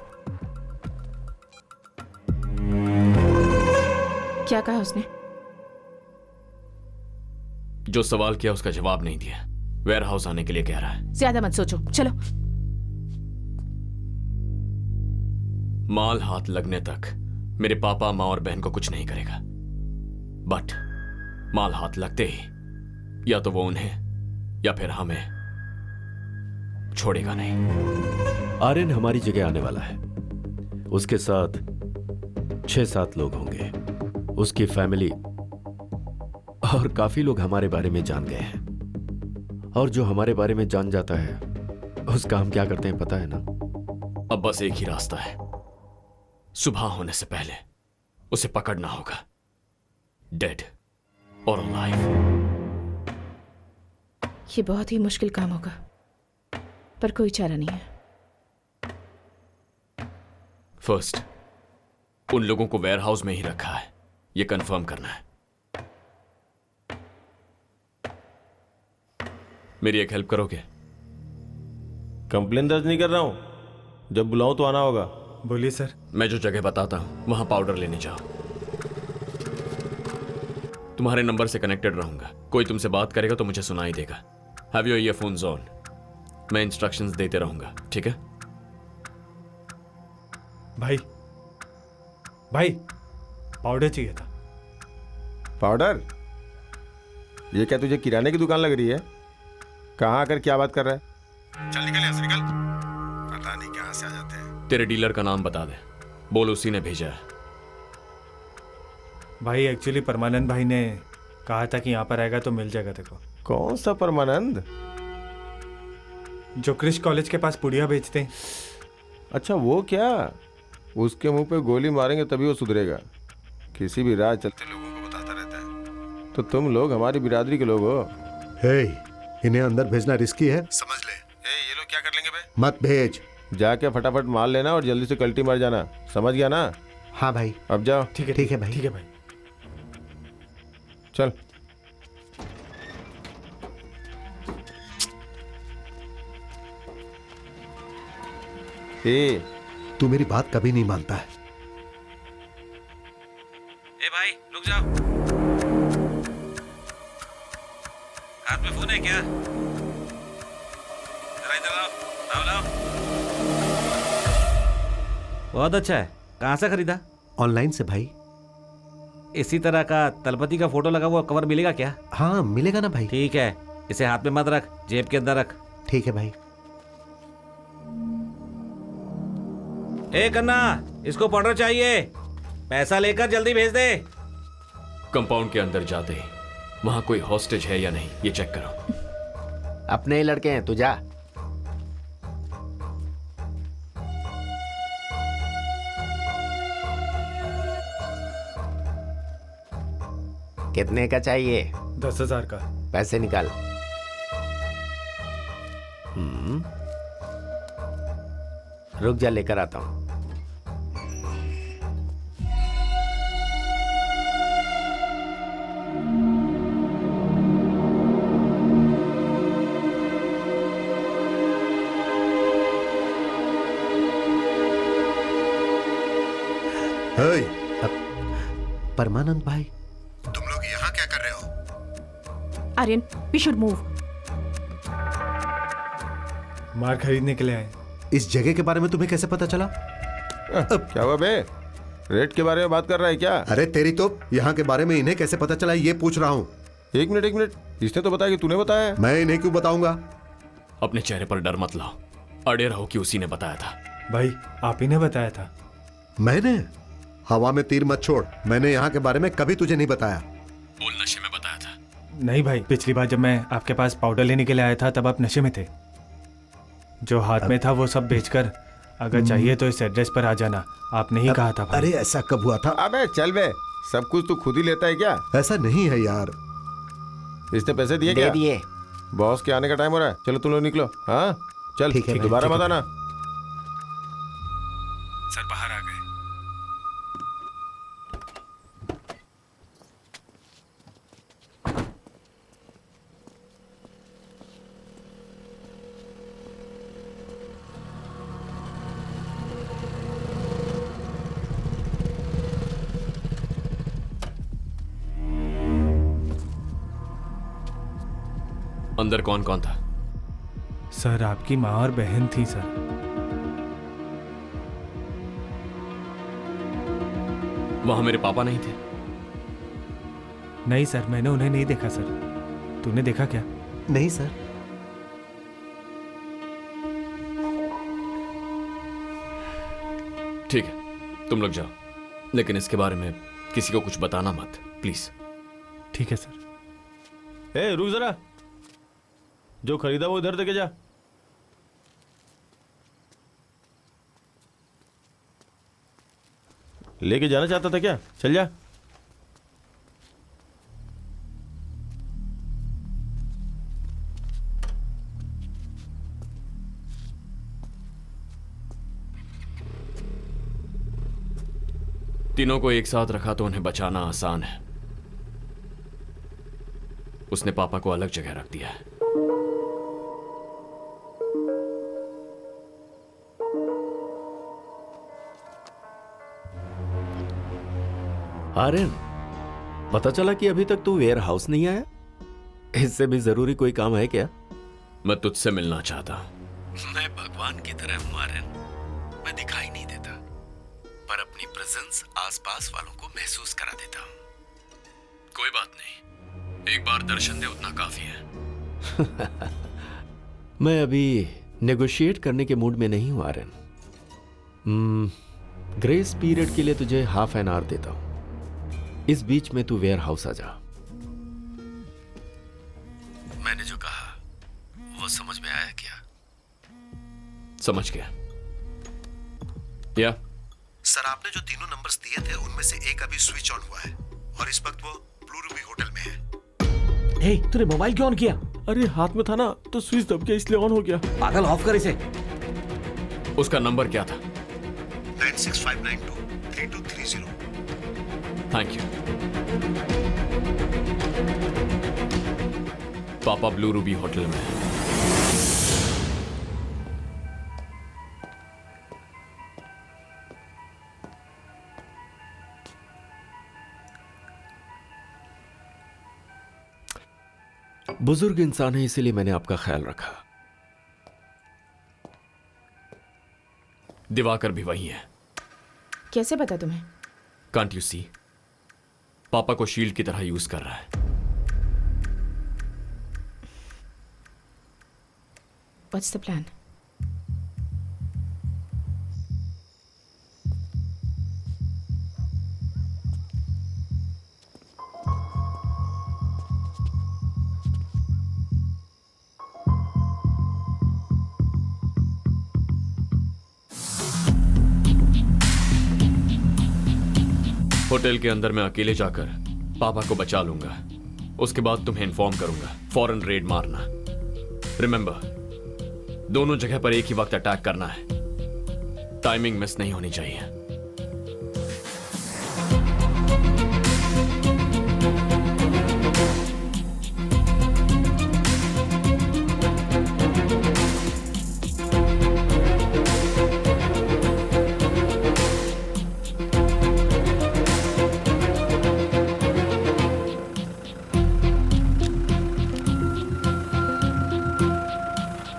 क्या कहा उसने? जो सवाल किया उसका जवाब नहीं दिया। वेयर हाउस आने के लिए कह रहा है। ज्यादा मत सोचो, चलो। माल हाथ लगने तक मेरे पापा, माँ और बहन को कुछ नहीं करेगा। बट माल हाथ लगते ही या तो वो उन्हें या फिर हमें छोड़ेगा नहीं। आर्यन हमारी जगह आने वाला है। उसके साथ 6-7 लोग होंगे, उसकी फैमिली और काफी लोग हमारे बारे में जान गए हैं। और जो हमारे बारे में जान जाता है उसका हम क्या करते हैं पता है ना? अब बस एक ही रास्ता है। सुबह होने से पहले उसे पकड़ना होगा, डेड और अलाइव। ये बहुत ही मुश्किल काम होगा, पर कोई चारा नहीं है। फर्स्ट, उन लोगों को वेयरहाउस में ही रखा है, ये कंफर्म करना है। मेरी एक हेल्प करोगे? कंप्लेन दर्ज नहीं कर रहा हूं, जब बुलाऊं तो आना होगा। बोलिए सर। मैं जो जगह बताता हूं वहां पाउडर लेने जाओ। तुम्हारे नंबर से कनेक्टेड रहूंगा। कोई तुमसे बात करेगा तो मुझे सुनाई देगा। Have your earphones on. मैं इंस्ट्रक्शंस देते रहूंगा, ठीक है? भाई पाउडर चाहिए था। पाउडर? ये क्या तुझे किराने की दुकान लग रही है? कहाँ आकर क्या बात कर रहा है? चल निकल यहाँ से, निकल। पता नहीं कहाँ से आ जाते हैं। तेरे डीलर का नाम बता दे, बोल उसी ने भेजा है। भाई एक्चुअली परमानंद भाई ने कहा था कि यहाँ पर आएगा तो मिल जाएगा देखो। कौन सा परमानंद? जो क्रिश कॉलेज के पास पुड़िया बेचते हैं। अच्छा वो क्या? उसके मुंह पे गोली मारेंगे तभी वो सुधरेगा। किसी भी राह चलते लोगों को बताता रहता है। तो तुम लोग हमारी बिरादरी के लोग हो। हे, इन्हें अंदर भेजना रिस्की है, समझ ले। ये लोग क्या कर लेंगे बे? मत भेज। जाके फटाफट माल लेना और जल्दी से कल्टी मार जाना, समझ गया ना? हाँ भाई। अब जाओ। ठीक है भाई। ठीक है भाई। चल। तू मेरी बात कभी नहीं मानता है। ए भाई रुक जाओ। हाथ में फोन है क्या? जरा इधर आओ। लाओ। बहुत अच्छा है। कहाँ से खरीदा? ऑनलाइन से भाई। इसी तरह का तलपति का फोटो लगा हुआ कवर मिलेगा क्या? हाँ मिलेगा ना भाई। ठीक है, इसे हाथ में मत रख, जेब के अंदर रख। ठीक है भाई। ए कन्ना, इसको पाउडर चाहिए, पैसा लेकर जल्दी भेज दे। कंपाउंड के अंदर जाते ही वहां कोई हॉस्टेज है या नहीं ये चेक करो। अपने ही लड़के हैं, तू जा। कितने का चाहिए? 10,000 का। पैसे निकाल। रुक जा, लेकर आता हूं। परमानंद भाई, तुम लोग यहाँ क्या कर रहे हो? Aryan, we should move. मार खरीदने के लिए आए। इस जगह के बारे में तुम्हें कैसे पता चला? क्या हुआ बे? रेट के बारे में बात कर रहा है क्या? अरे तेरी तो, यहाँ के बारे में इन्हें कैसे पता चला ये पूछ रहा हूँ। एक मिनट, इसने तो बताया कि तूने बताया है। मैं इन्हें क्यों बताऊंगा? अपने चेहरे पर डर मत लाओ, अड़े रहो कि उसी ने बताया था। भाई आप ही ने बताया था। मैंने? हवा में तीर मत छोड़, मैंने यहाँ के बारे में कभी तुझे नहीं बताया। बोल नशे में बताया था। नहीं भाई, पिछली बार जब मैं आपके पास पाउडर लेने के लिए आया था तब आप नशे में थे। जो हाथ में था वो सब बेचकर अगर चाहिए तो इस एड्रेस पर आ जाना, आपने ही कहा था भाई। अरे ऐसा कब हुआ था? अबे चल बे, सब कुछ तू खुद ही लेता है क्या? ऐसा नहीं है यार। इसने पैसे दिए दे क्या? दिए। बॉस के आने का टाइम हो रहा है, चलो तुम लोग निकलो। हाँ चल, ठीक है भाई, दोबारा ठीक मत है। आना। सर बाहर आ गए। अंदर कौन कौन था? सर आपकी माँ और बहन थी सर। वहां मेरे पापा नहीं थे? नहीं सर, मैंने उन्हें नहीं देखा सर। तूने देखा क्या? नहीं सर। ठीक है, तुम लोग जाओ, लेकिन इसके बारे में किसी को कुछ बताना मत, प्लीज। ठीक है सर। ए रुक जरा, जो खरीदा वो इधर देके जा। लेके जाना चाहता था क्या? चल जा। तीनों को एक साथ रखा तो उन्हें बचाना आसान है। उसने पापा को अलग जगह रख दिया है। आर्यन, पता चला कि अभी तक तू वेयर हाउस नहीं आया? इससे भी जरूरी कोई काम है क्या? मैं तुझसे मिलना चाहता हूं। मैं भगवान की तरह हूं आर्यन, मैं दिखाई नहीं देता, पर अपनी प्रेजेंस आसपास वालों को महसूस करा देता हूं। कोई बात नहीं, एक बार दर्शन दे उतना काफी है। मैं अभी नेगोशिएट करने के मूड में नहीं हूं आर्यन। ग्रेस पीरियड के लिए तुझे हाफ एन आवर देता हूं। इस बीच में तू वेयर हाउस आ जा। मैंने जो कहा वो समझ में आया क्या? समझ गया। या सर, आपने जो तीनों नंबर्स दिए थे उनमें से एक अभी स्विच ऑन हुआ है और इस वक्त वो ब्लू रूबी होटल में है। हे, तूने मोबाइल क्यों ऑन किया? अरे हाथ में था ना तो स्विच दब गया इसलिए ऑन हो गया। पागल, ऑफ कर इसे। उसका नंबर क्या था? 9659232330। Thank you. पापा ब्लू रूबी होटल में है। बुजुर्ग इंसान है इसीलिए मैंने आपका ख्याल रखा। दिवाकर भी वही है। कैसे पता तुम्हें? Can't you see? पापा को शील्ड की तरह यूज कर रहा है। What's the plan? होटल के अंदर मैं अकेले जाकर पापा को बचा लूंगा। उसके बाद तुम्हें इन्फॉर्म करूंगा। फौरन रेड मारना। रिमेंबर, दोनों जगह पर एक ही वक्त अटैक करना है। टाइमिंग मिस नहीं होनी चाहिए।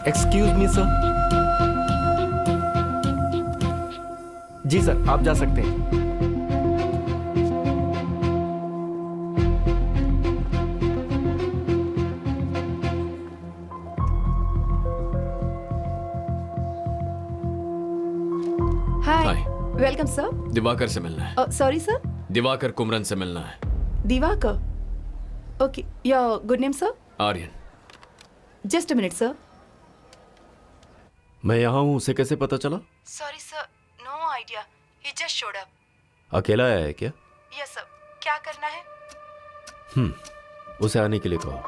Excuse me sir. जी सर, आप जा सकते हैं। Hi, hi. Welcome sir. Diwakar से मिलना है। Sorry sir. दिवाकर कुमरन से मिलना है। Divakar. Okay, your good name sir? Aryan. Just a minute sir. मैं यहाँ हूँ, उसे कैसे पता चला? Sorry sir, no idea, he just showed up. अकेला आया है क्या? Yes sir. क्या करना है? उसे आने के लिए कहो।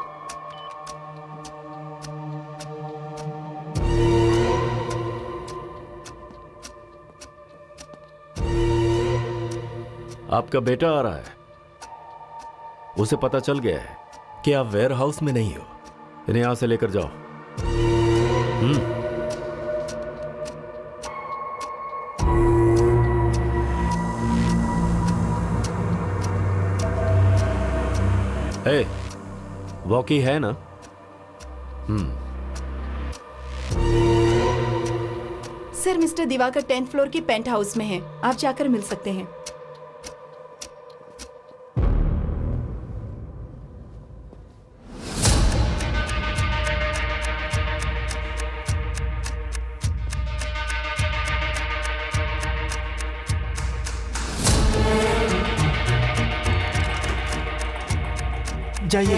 आपका बेटा आ रहा है। उसे पता चल गया है कि आप वेयर हाउस में नहीं हो। इन्हें यहां से लेकर जाओ। ए, वॉकी है ना? Sir, mister Divakar 10th floor की पेंट हाउस में है। आप जाकर मिल सकते हैं। जाइए।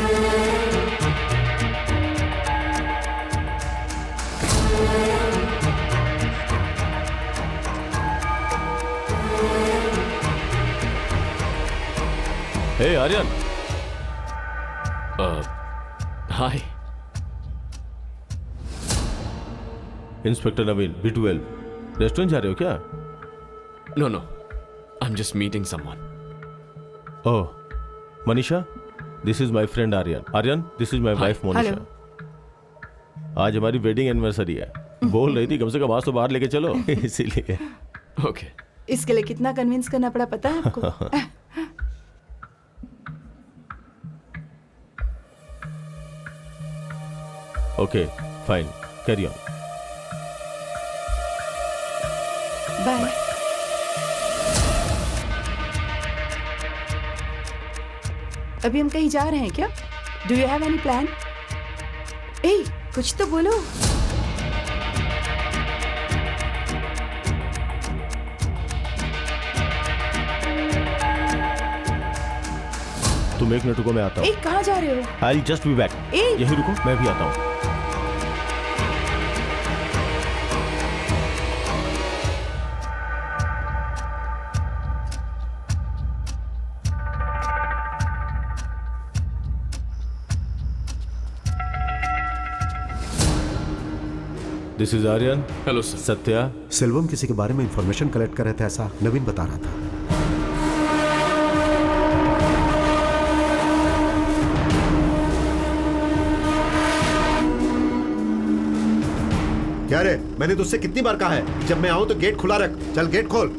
Hey Aryan. Hi. Inspector Naveen, B12। Restaurant जा रहे हो क्या? No no, I am just meeting someone. Oh, Manisha, this is my friend Aryan. Aryan, this is my wife Monisha. आज हमारी वेडिंग एनिवर्सरी है। बोल रही थी कम से कम आज तो बाहर लेके चलो, इसीलिए। ओके। इसके लिए कितना कन्विंस करना पड़ा पता है आपको? Okay, fine, carry on. Bye. अभी हम कहीं जा रहे हैं क्या? Do you have any plan? ए, कुछ तो बोलो। तुम एक मिनट रुको, मैं आता हूँ। ए, कहाँ जा रहे हो? I just be back. यही रुको, मैं भी आता हूँ। This is Aryan. Hello sir. Satya. Selvam किसी के बारे में इंफॉर्मेशन कलेक्ट कर रहे थे, ऐसा नवीन बता रहा था। क्या रे, मैंने तुझसे कितनी बार कहा है जब मैं आऊं तो गेट खुला रख। चल गेट खोल।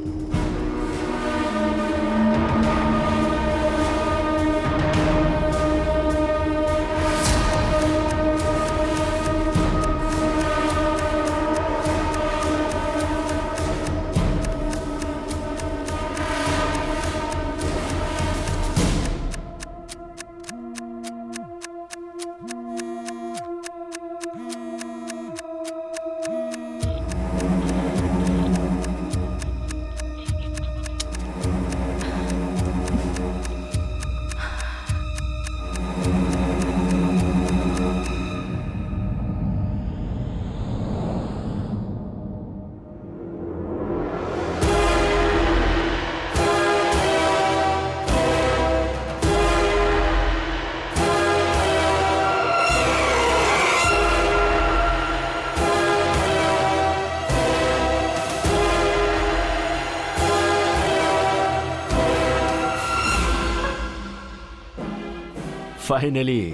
फाइनली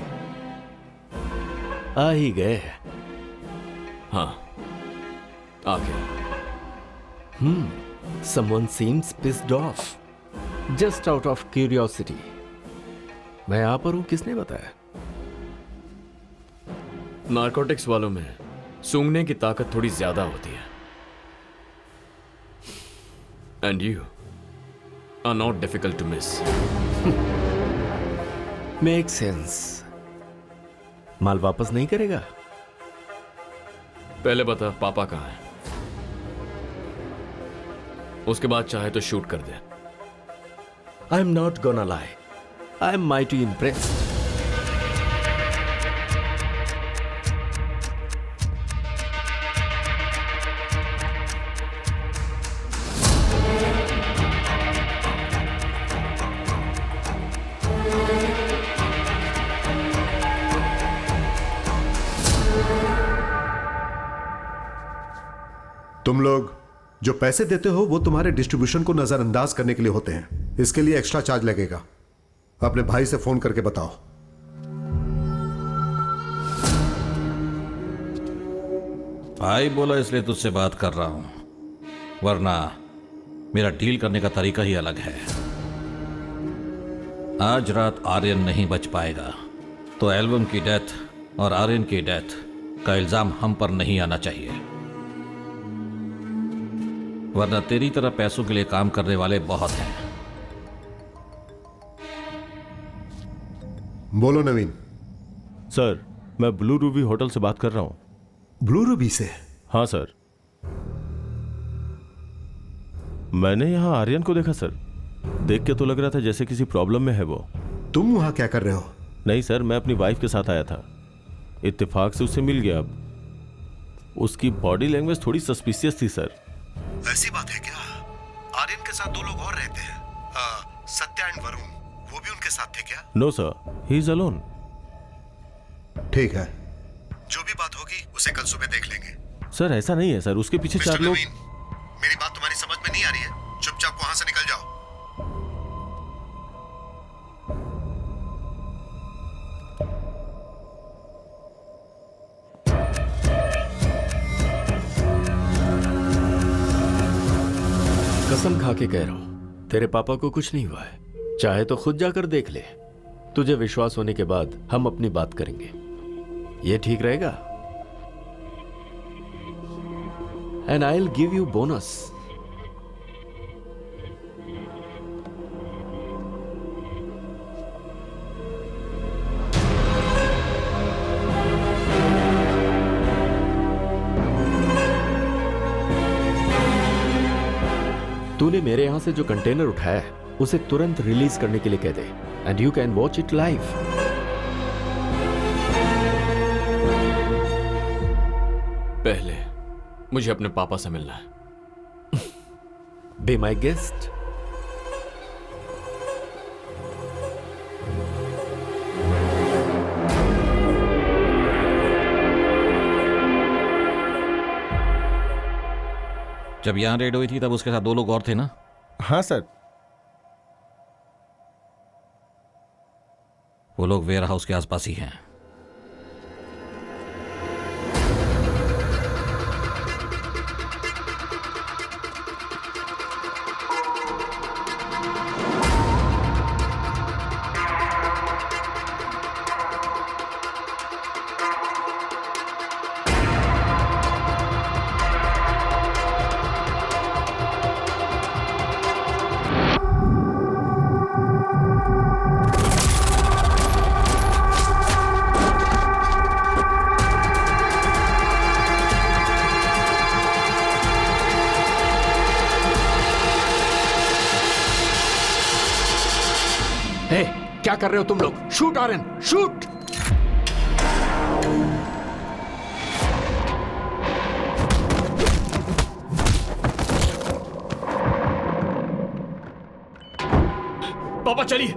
आ ही गए। हाँ, आ गया। Someone seems pissed off. Just out of curiosity. मैं यहाँ पर हूँ, किसने बताया? नारकोटिक्स वालों में सूंघने की ताकत थोड़ी ज्यादा होती है। And you are not difficult to miss. Make sense. माल वापस नहीं करेगा? पहले बता पापा कहाँ है, उसके बाद चाहे तो शूट कर दे। I am not gonna lie, I am mighty impressed. तुम लोग जो पैसे देते हो वो तुम्हारे डिस्ट्रीब्यूशन को नजरअंदाज करने के लिए होते हैं। इसके लिए एक्स्ट्रा चार्ज लगेगा। अपने भाई से फोन करके बताओ। भाई बोला इसलिए तुझसे बात कर रहा हूं, वरना मेरा डील करने का तरीका ही अलग है। आज रात आर्यन नहीं बच पाएगा, तो एल्बम की डेथ और आर्यन की डेथ का इल्जाम हम पर नहीं आना चाहिए, वरना तेरी तरह पैसों के लिए काम करने वाले बहुत हैं। बोलो नवीन। सर, मैं ब्लू रूबी होटल से बात कर रहा हूँ। ब्लू रूबी से? हाँ सर। मैंने यहाँ आर्यन को देखा सर। देख के तो लग रहा था जैसे किसी प्रॉब्लम में है वो। तुम वहां क्या कर रहे हो? नहीं सर, मैं अपनी वाइफ के साथ आया था, इत्तेफाक से उससे मिल गया। अब उसकी बॉडी लैंग्वेज थोड़ी सस्पिशियस थी सर। ऐसी बात है क्या? आर्यन के साथ दो लोग और रहते हैं, सत्या एंड वरुण, वो भी उनके साथ थे क्या? No sir, he is alone. ठीक है, जो भी बात होगी उसे कल सुबह देख लेंगे। सर ऐसा नहीं है सर, उसके पीछे चार लोग। मेरी बात तुम्हारी समझ में नहीं आ रही है? चुपचाप वहां से निकल जाओ। कसम खा के कह रहा हूं, तेरे पापा को कुछ नहीं हुआ है। चाहे तो खुद जाकर देख ले। तुझे विश्वास होने के बाद हम अपनी बात करेंगे। ये ठीक रहेगा? And I will give you bonus. तूने मेरे यहां से जो कंटेनर उठाया है उसे तुरंत रिलीज करने के लिए कह दे, and you can watch it live. पहले मुझे अपने पापा से मिलना है। Be my guest. जब यहां रेड हुई थी तब उसके साथ दो लोग और थे ना? हाँ सर। वो लोग वेयर हाउस के आसपास ही हैं। क्या कर रहे हो तुम लोग? Shoot Aryan, shoot! पापा चलिए।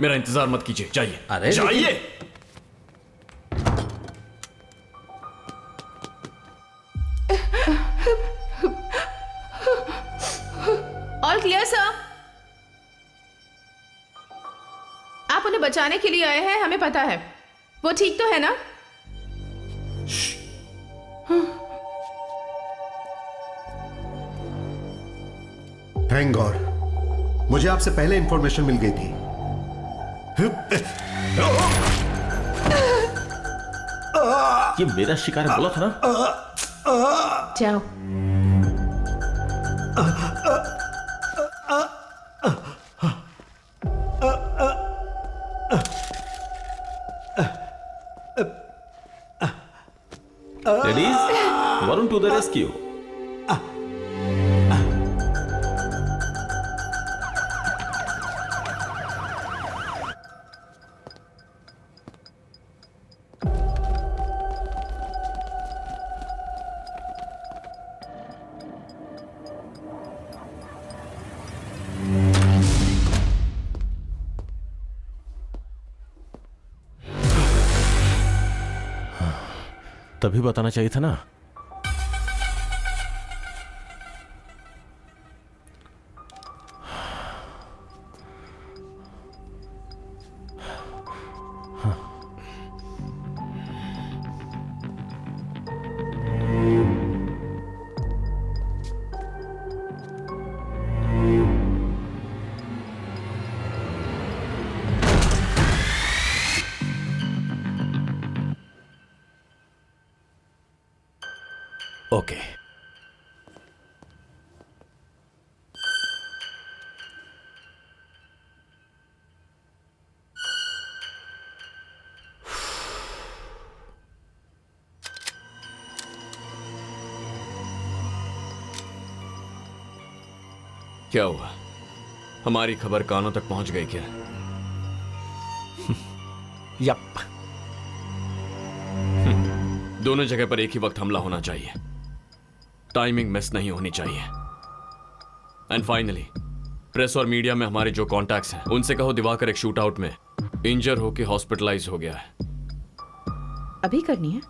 मेरा इंतजार मत कीजिए, जाइए। अरे जाइए। All clear sir. आप उन्हें बचाने के लिए आए हैं, हमें पता है। वो ठीक तो है ना? थैंक गॉड, मुझे आपसे पहले इंफॉर्मेशन मिल गई थी। ये मेरा शिकार है, बोला था ना। जाओ। Ladies, Varun to the rescue. तभी बताना चाहिए था ना। ओके। क्या हुआ? हमारी खबर कानों तक पहुंच गई क्या? यप। दोनों जगह पर एक ही वक्त हमला होना चाहिए, टाइमिंग मिस नहीं होनी चाहिए। एंड फाइनली प्रेस और मीडिया में हमारे जो कॉन्टैक्ट्स हैं उनसे कहो दिवाकर एक शूट आउट में इंजर होकर हॉस्पिटलाइज हो गया है। अभी करनी है?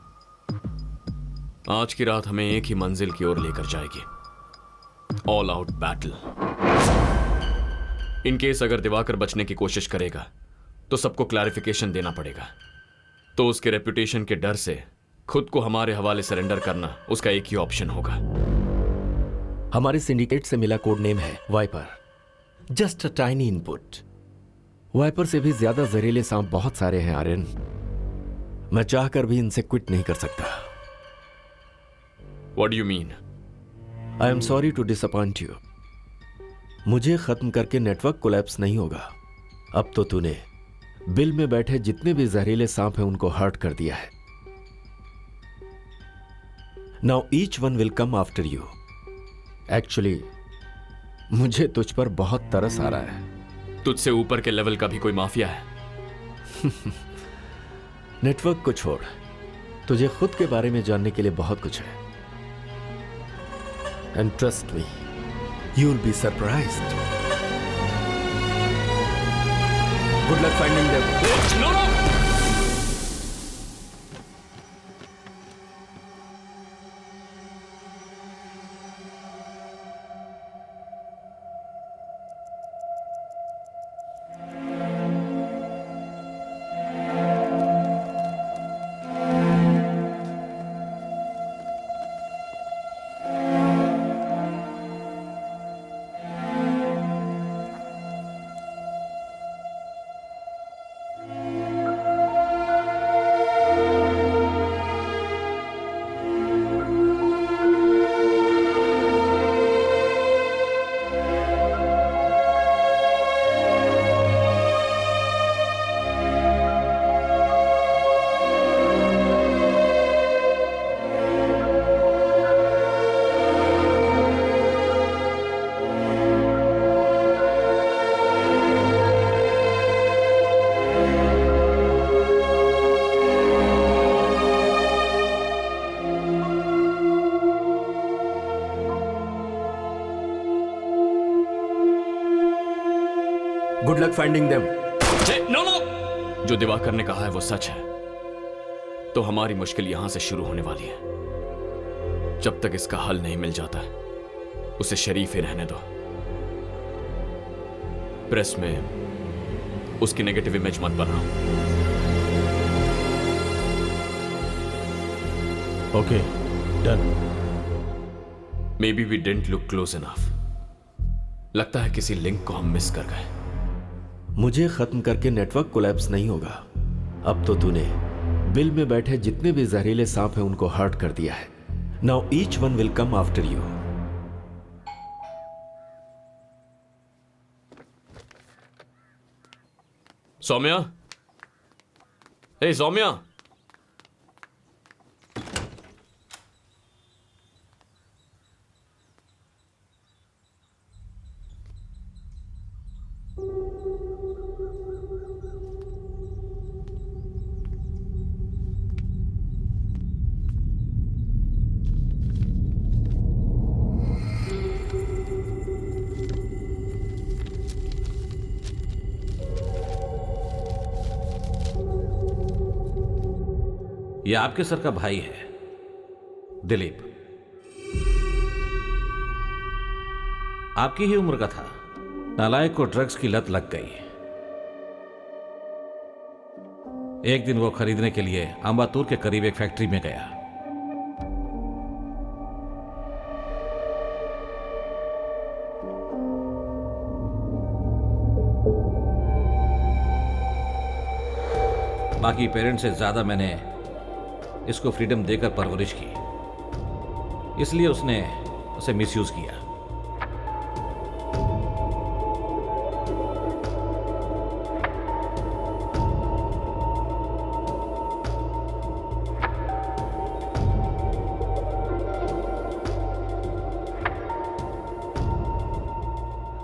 आज की रात हमें एक ही मंजिल की ओर लेकर जाएगी, all out battle. In case अगर दिवाकर बचने की कोशिश करेगा तो सबको क्लैरिफिकेशन देना पड़ेगा। तो उसके रेपुटेशन के डर से खुद को हमारे हवाले सरेंडर करना उसका एक ही ऑप्शन होगा। हमारे सिंडिकेट से मिला कोड नेम है viper. Just a tiny input. Viper से भी ज्यादा जहरीले सांप बहुत सारे हैं आर्यन। मैं चाहकर भी इनसे क्विट नहीं कर सकता। What do you mean? I am sorry to disappoint you. मुझे खत्म करके नेटवर्क कोलैप्स नहीं होगा। अब तो तूने बिल में बैठे जितने भी जहरीले सांप हैं उनको हर्ट कर दिया है। Now each one will come after you. Actually मुझे तुझ पर बहुत तरस आ रहा है। तुझसे ऊपर के लेवल का भी कोई माफिया है? नेटवर्क को छोड़, तुझे खुद के बारे में जानने के लिए बहुत कुछ है। And trust me, you will be surprised. Good luck finding them. Good luck finding them. जो दिवाकर ने कहा है वो सच है, तो हमारी मुश्किल यहां से शुरू होने वाली है। जब तक इसका हल नहीं मिल जाता उसे शरीफ ही रहने दो। प्रेस में उसकी नेगेटिव इमेज मत बनाओ। Okay, done. Maybe we didn't look close enough. लगता है किसी लिंक को हम मिस कर गए। मुझे खत्म करके नेटवर्क कोलैप्स नहीं होगा। अब तो तूने बिल में बैठे जितने भी जहरीले सांप हैं उनको हर्ट कर दिया है। Now each one will come after you. Saumya, hey Saumya, यह आपके सर का भाई है, दिलीप। आपकी ही उम्र का था। नालायक को ड्रग्स की लत लग गई। एक दिन वो खरीदने के लिए अंबातूर के करीब एक फैक्ट्री में गया। बाकी पेरेंट्स से ज्यादा मैंने इसको फ्रीडम देकर परवरिश की, इसलिए उसने उसे मिसयूज किया।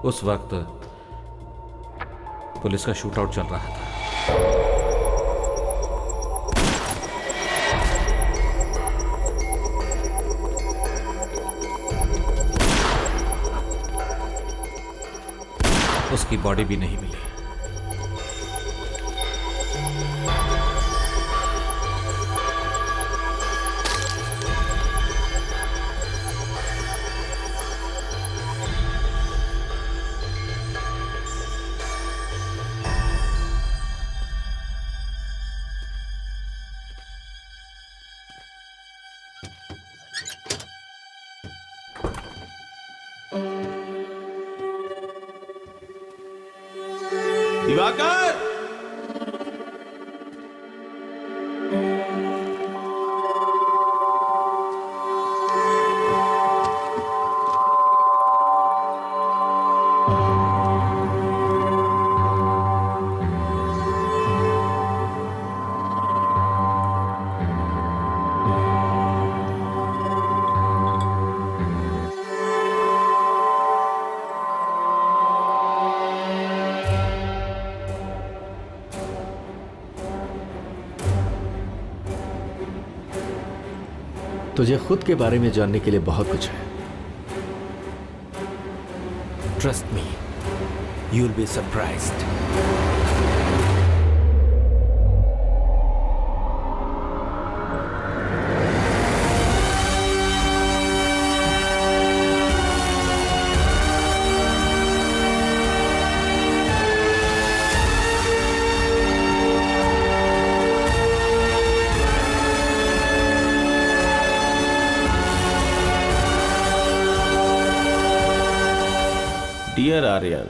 उस वक्त पुलिस का शूटआउट चल रहा था। उसकी बॉडी भी नहीं मिली। दिवाकर, तुझे खुद के बारे में जानने के लिए बहुत कुछ है। Trust me, you will be surprised. Dear Aryan,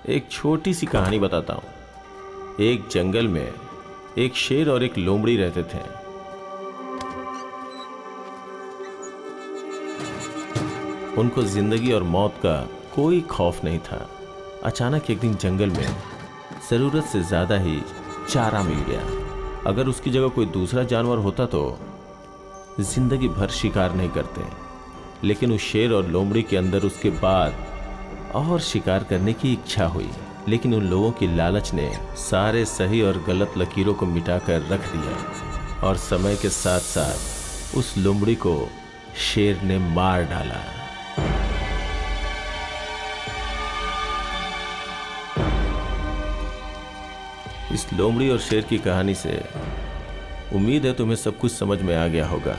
एक छोटी सी कहानी बताता हूं। एक जंगल में एक शेर और एक लोमड़ी रहते थे। उनको जिंदगी और मौत का कोई खौफ नहीं था। अचानक एक दिन जंगल में जरूरत से ज्यादा ही चारा मिल गया। अगर उसकी जगह कोई दूसरा जानवर होता तो जिंदगी भर शिकार नहीं करते, लेकिन उस शेर और लोमड़ी के अंदर उसके बाद और शिकार करने की इच्छा हुई। लेकिन उन लोगों की लालच ने सारे सही और गलत लकीरों को मिटाकर रख दिया और समय के साथ साथ उस लोमड़ी को शेर ने मार डाला। इस लोमड़ी और शेर की कहानी से उम्मीद है तुम्हें सब कुछ समझ में आ गया होगा।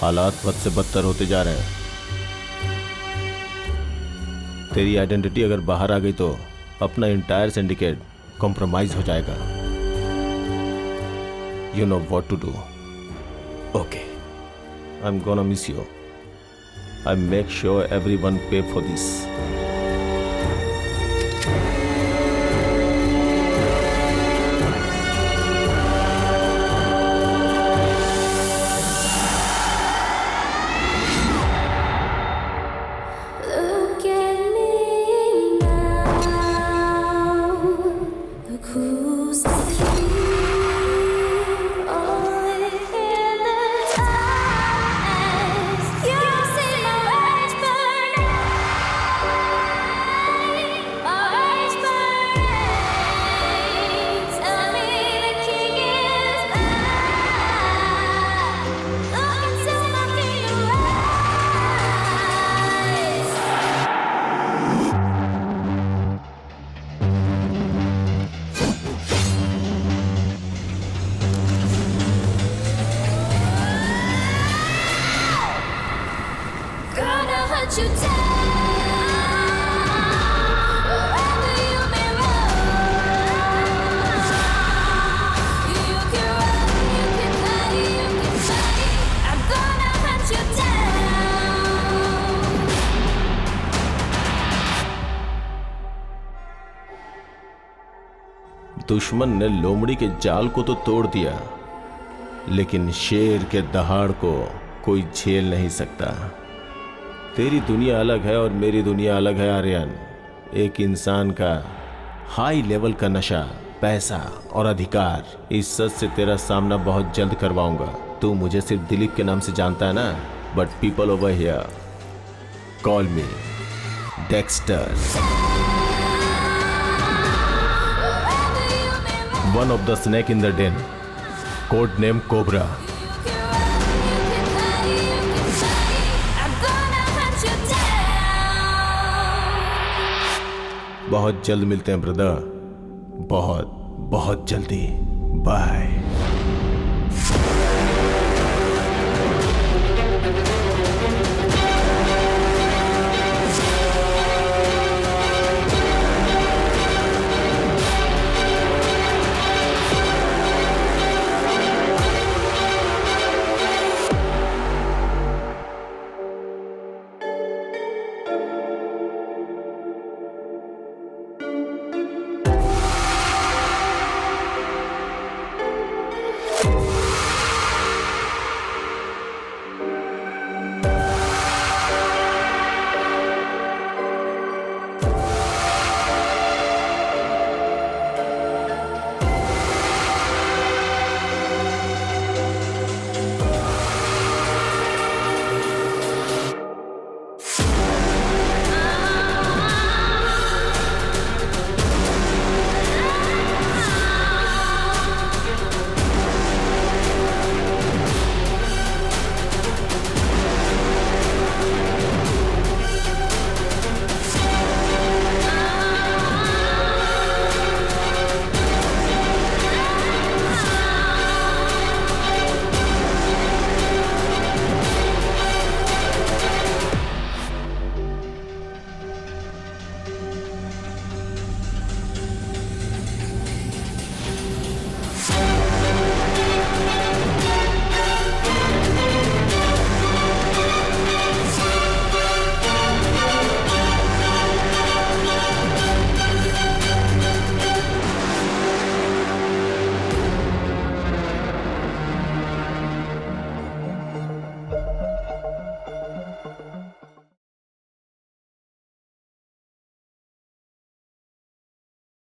हालात बद से बदतर होते जा रहे हैं। तेरी आइडेंटिटी अगर बाहर आ गई तो अपना इंटायर सिंडिकेट कॉम्प्रोमाइज हो जाएगा। You know what to do. Okay, I am gonna miss you. I make sure everyone pay for this. दुश्मन ने लोमड़ी के जाल को तो तोड़ दिया, लेकिन शेर के दहाड़ को कोई झेल नहीं सकता। तेरी दुनिया अलग है और मेरी दुनिया अलग है आर्यन। एक इंसान का हाई लेवल का नशा, पैसा और अधिकार, इस सच से तेरा सामना बहुत जल्द करवाऊंगा। तू मुझे सिर्फ दिलीप के नाम से जानता है ना, but people over here call me Dexter, one of the snake in the den, code name Cobra. बहुत जल्द मिलते हैं ब्रदर, बहुत बहुत जल्दी। बाय।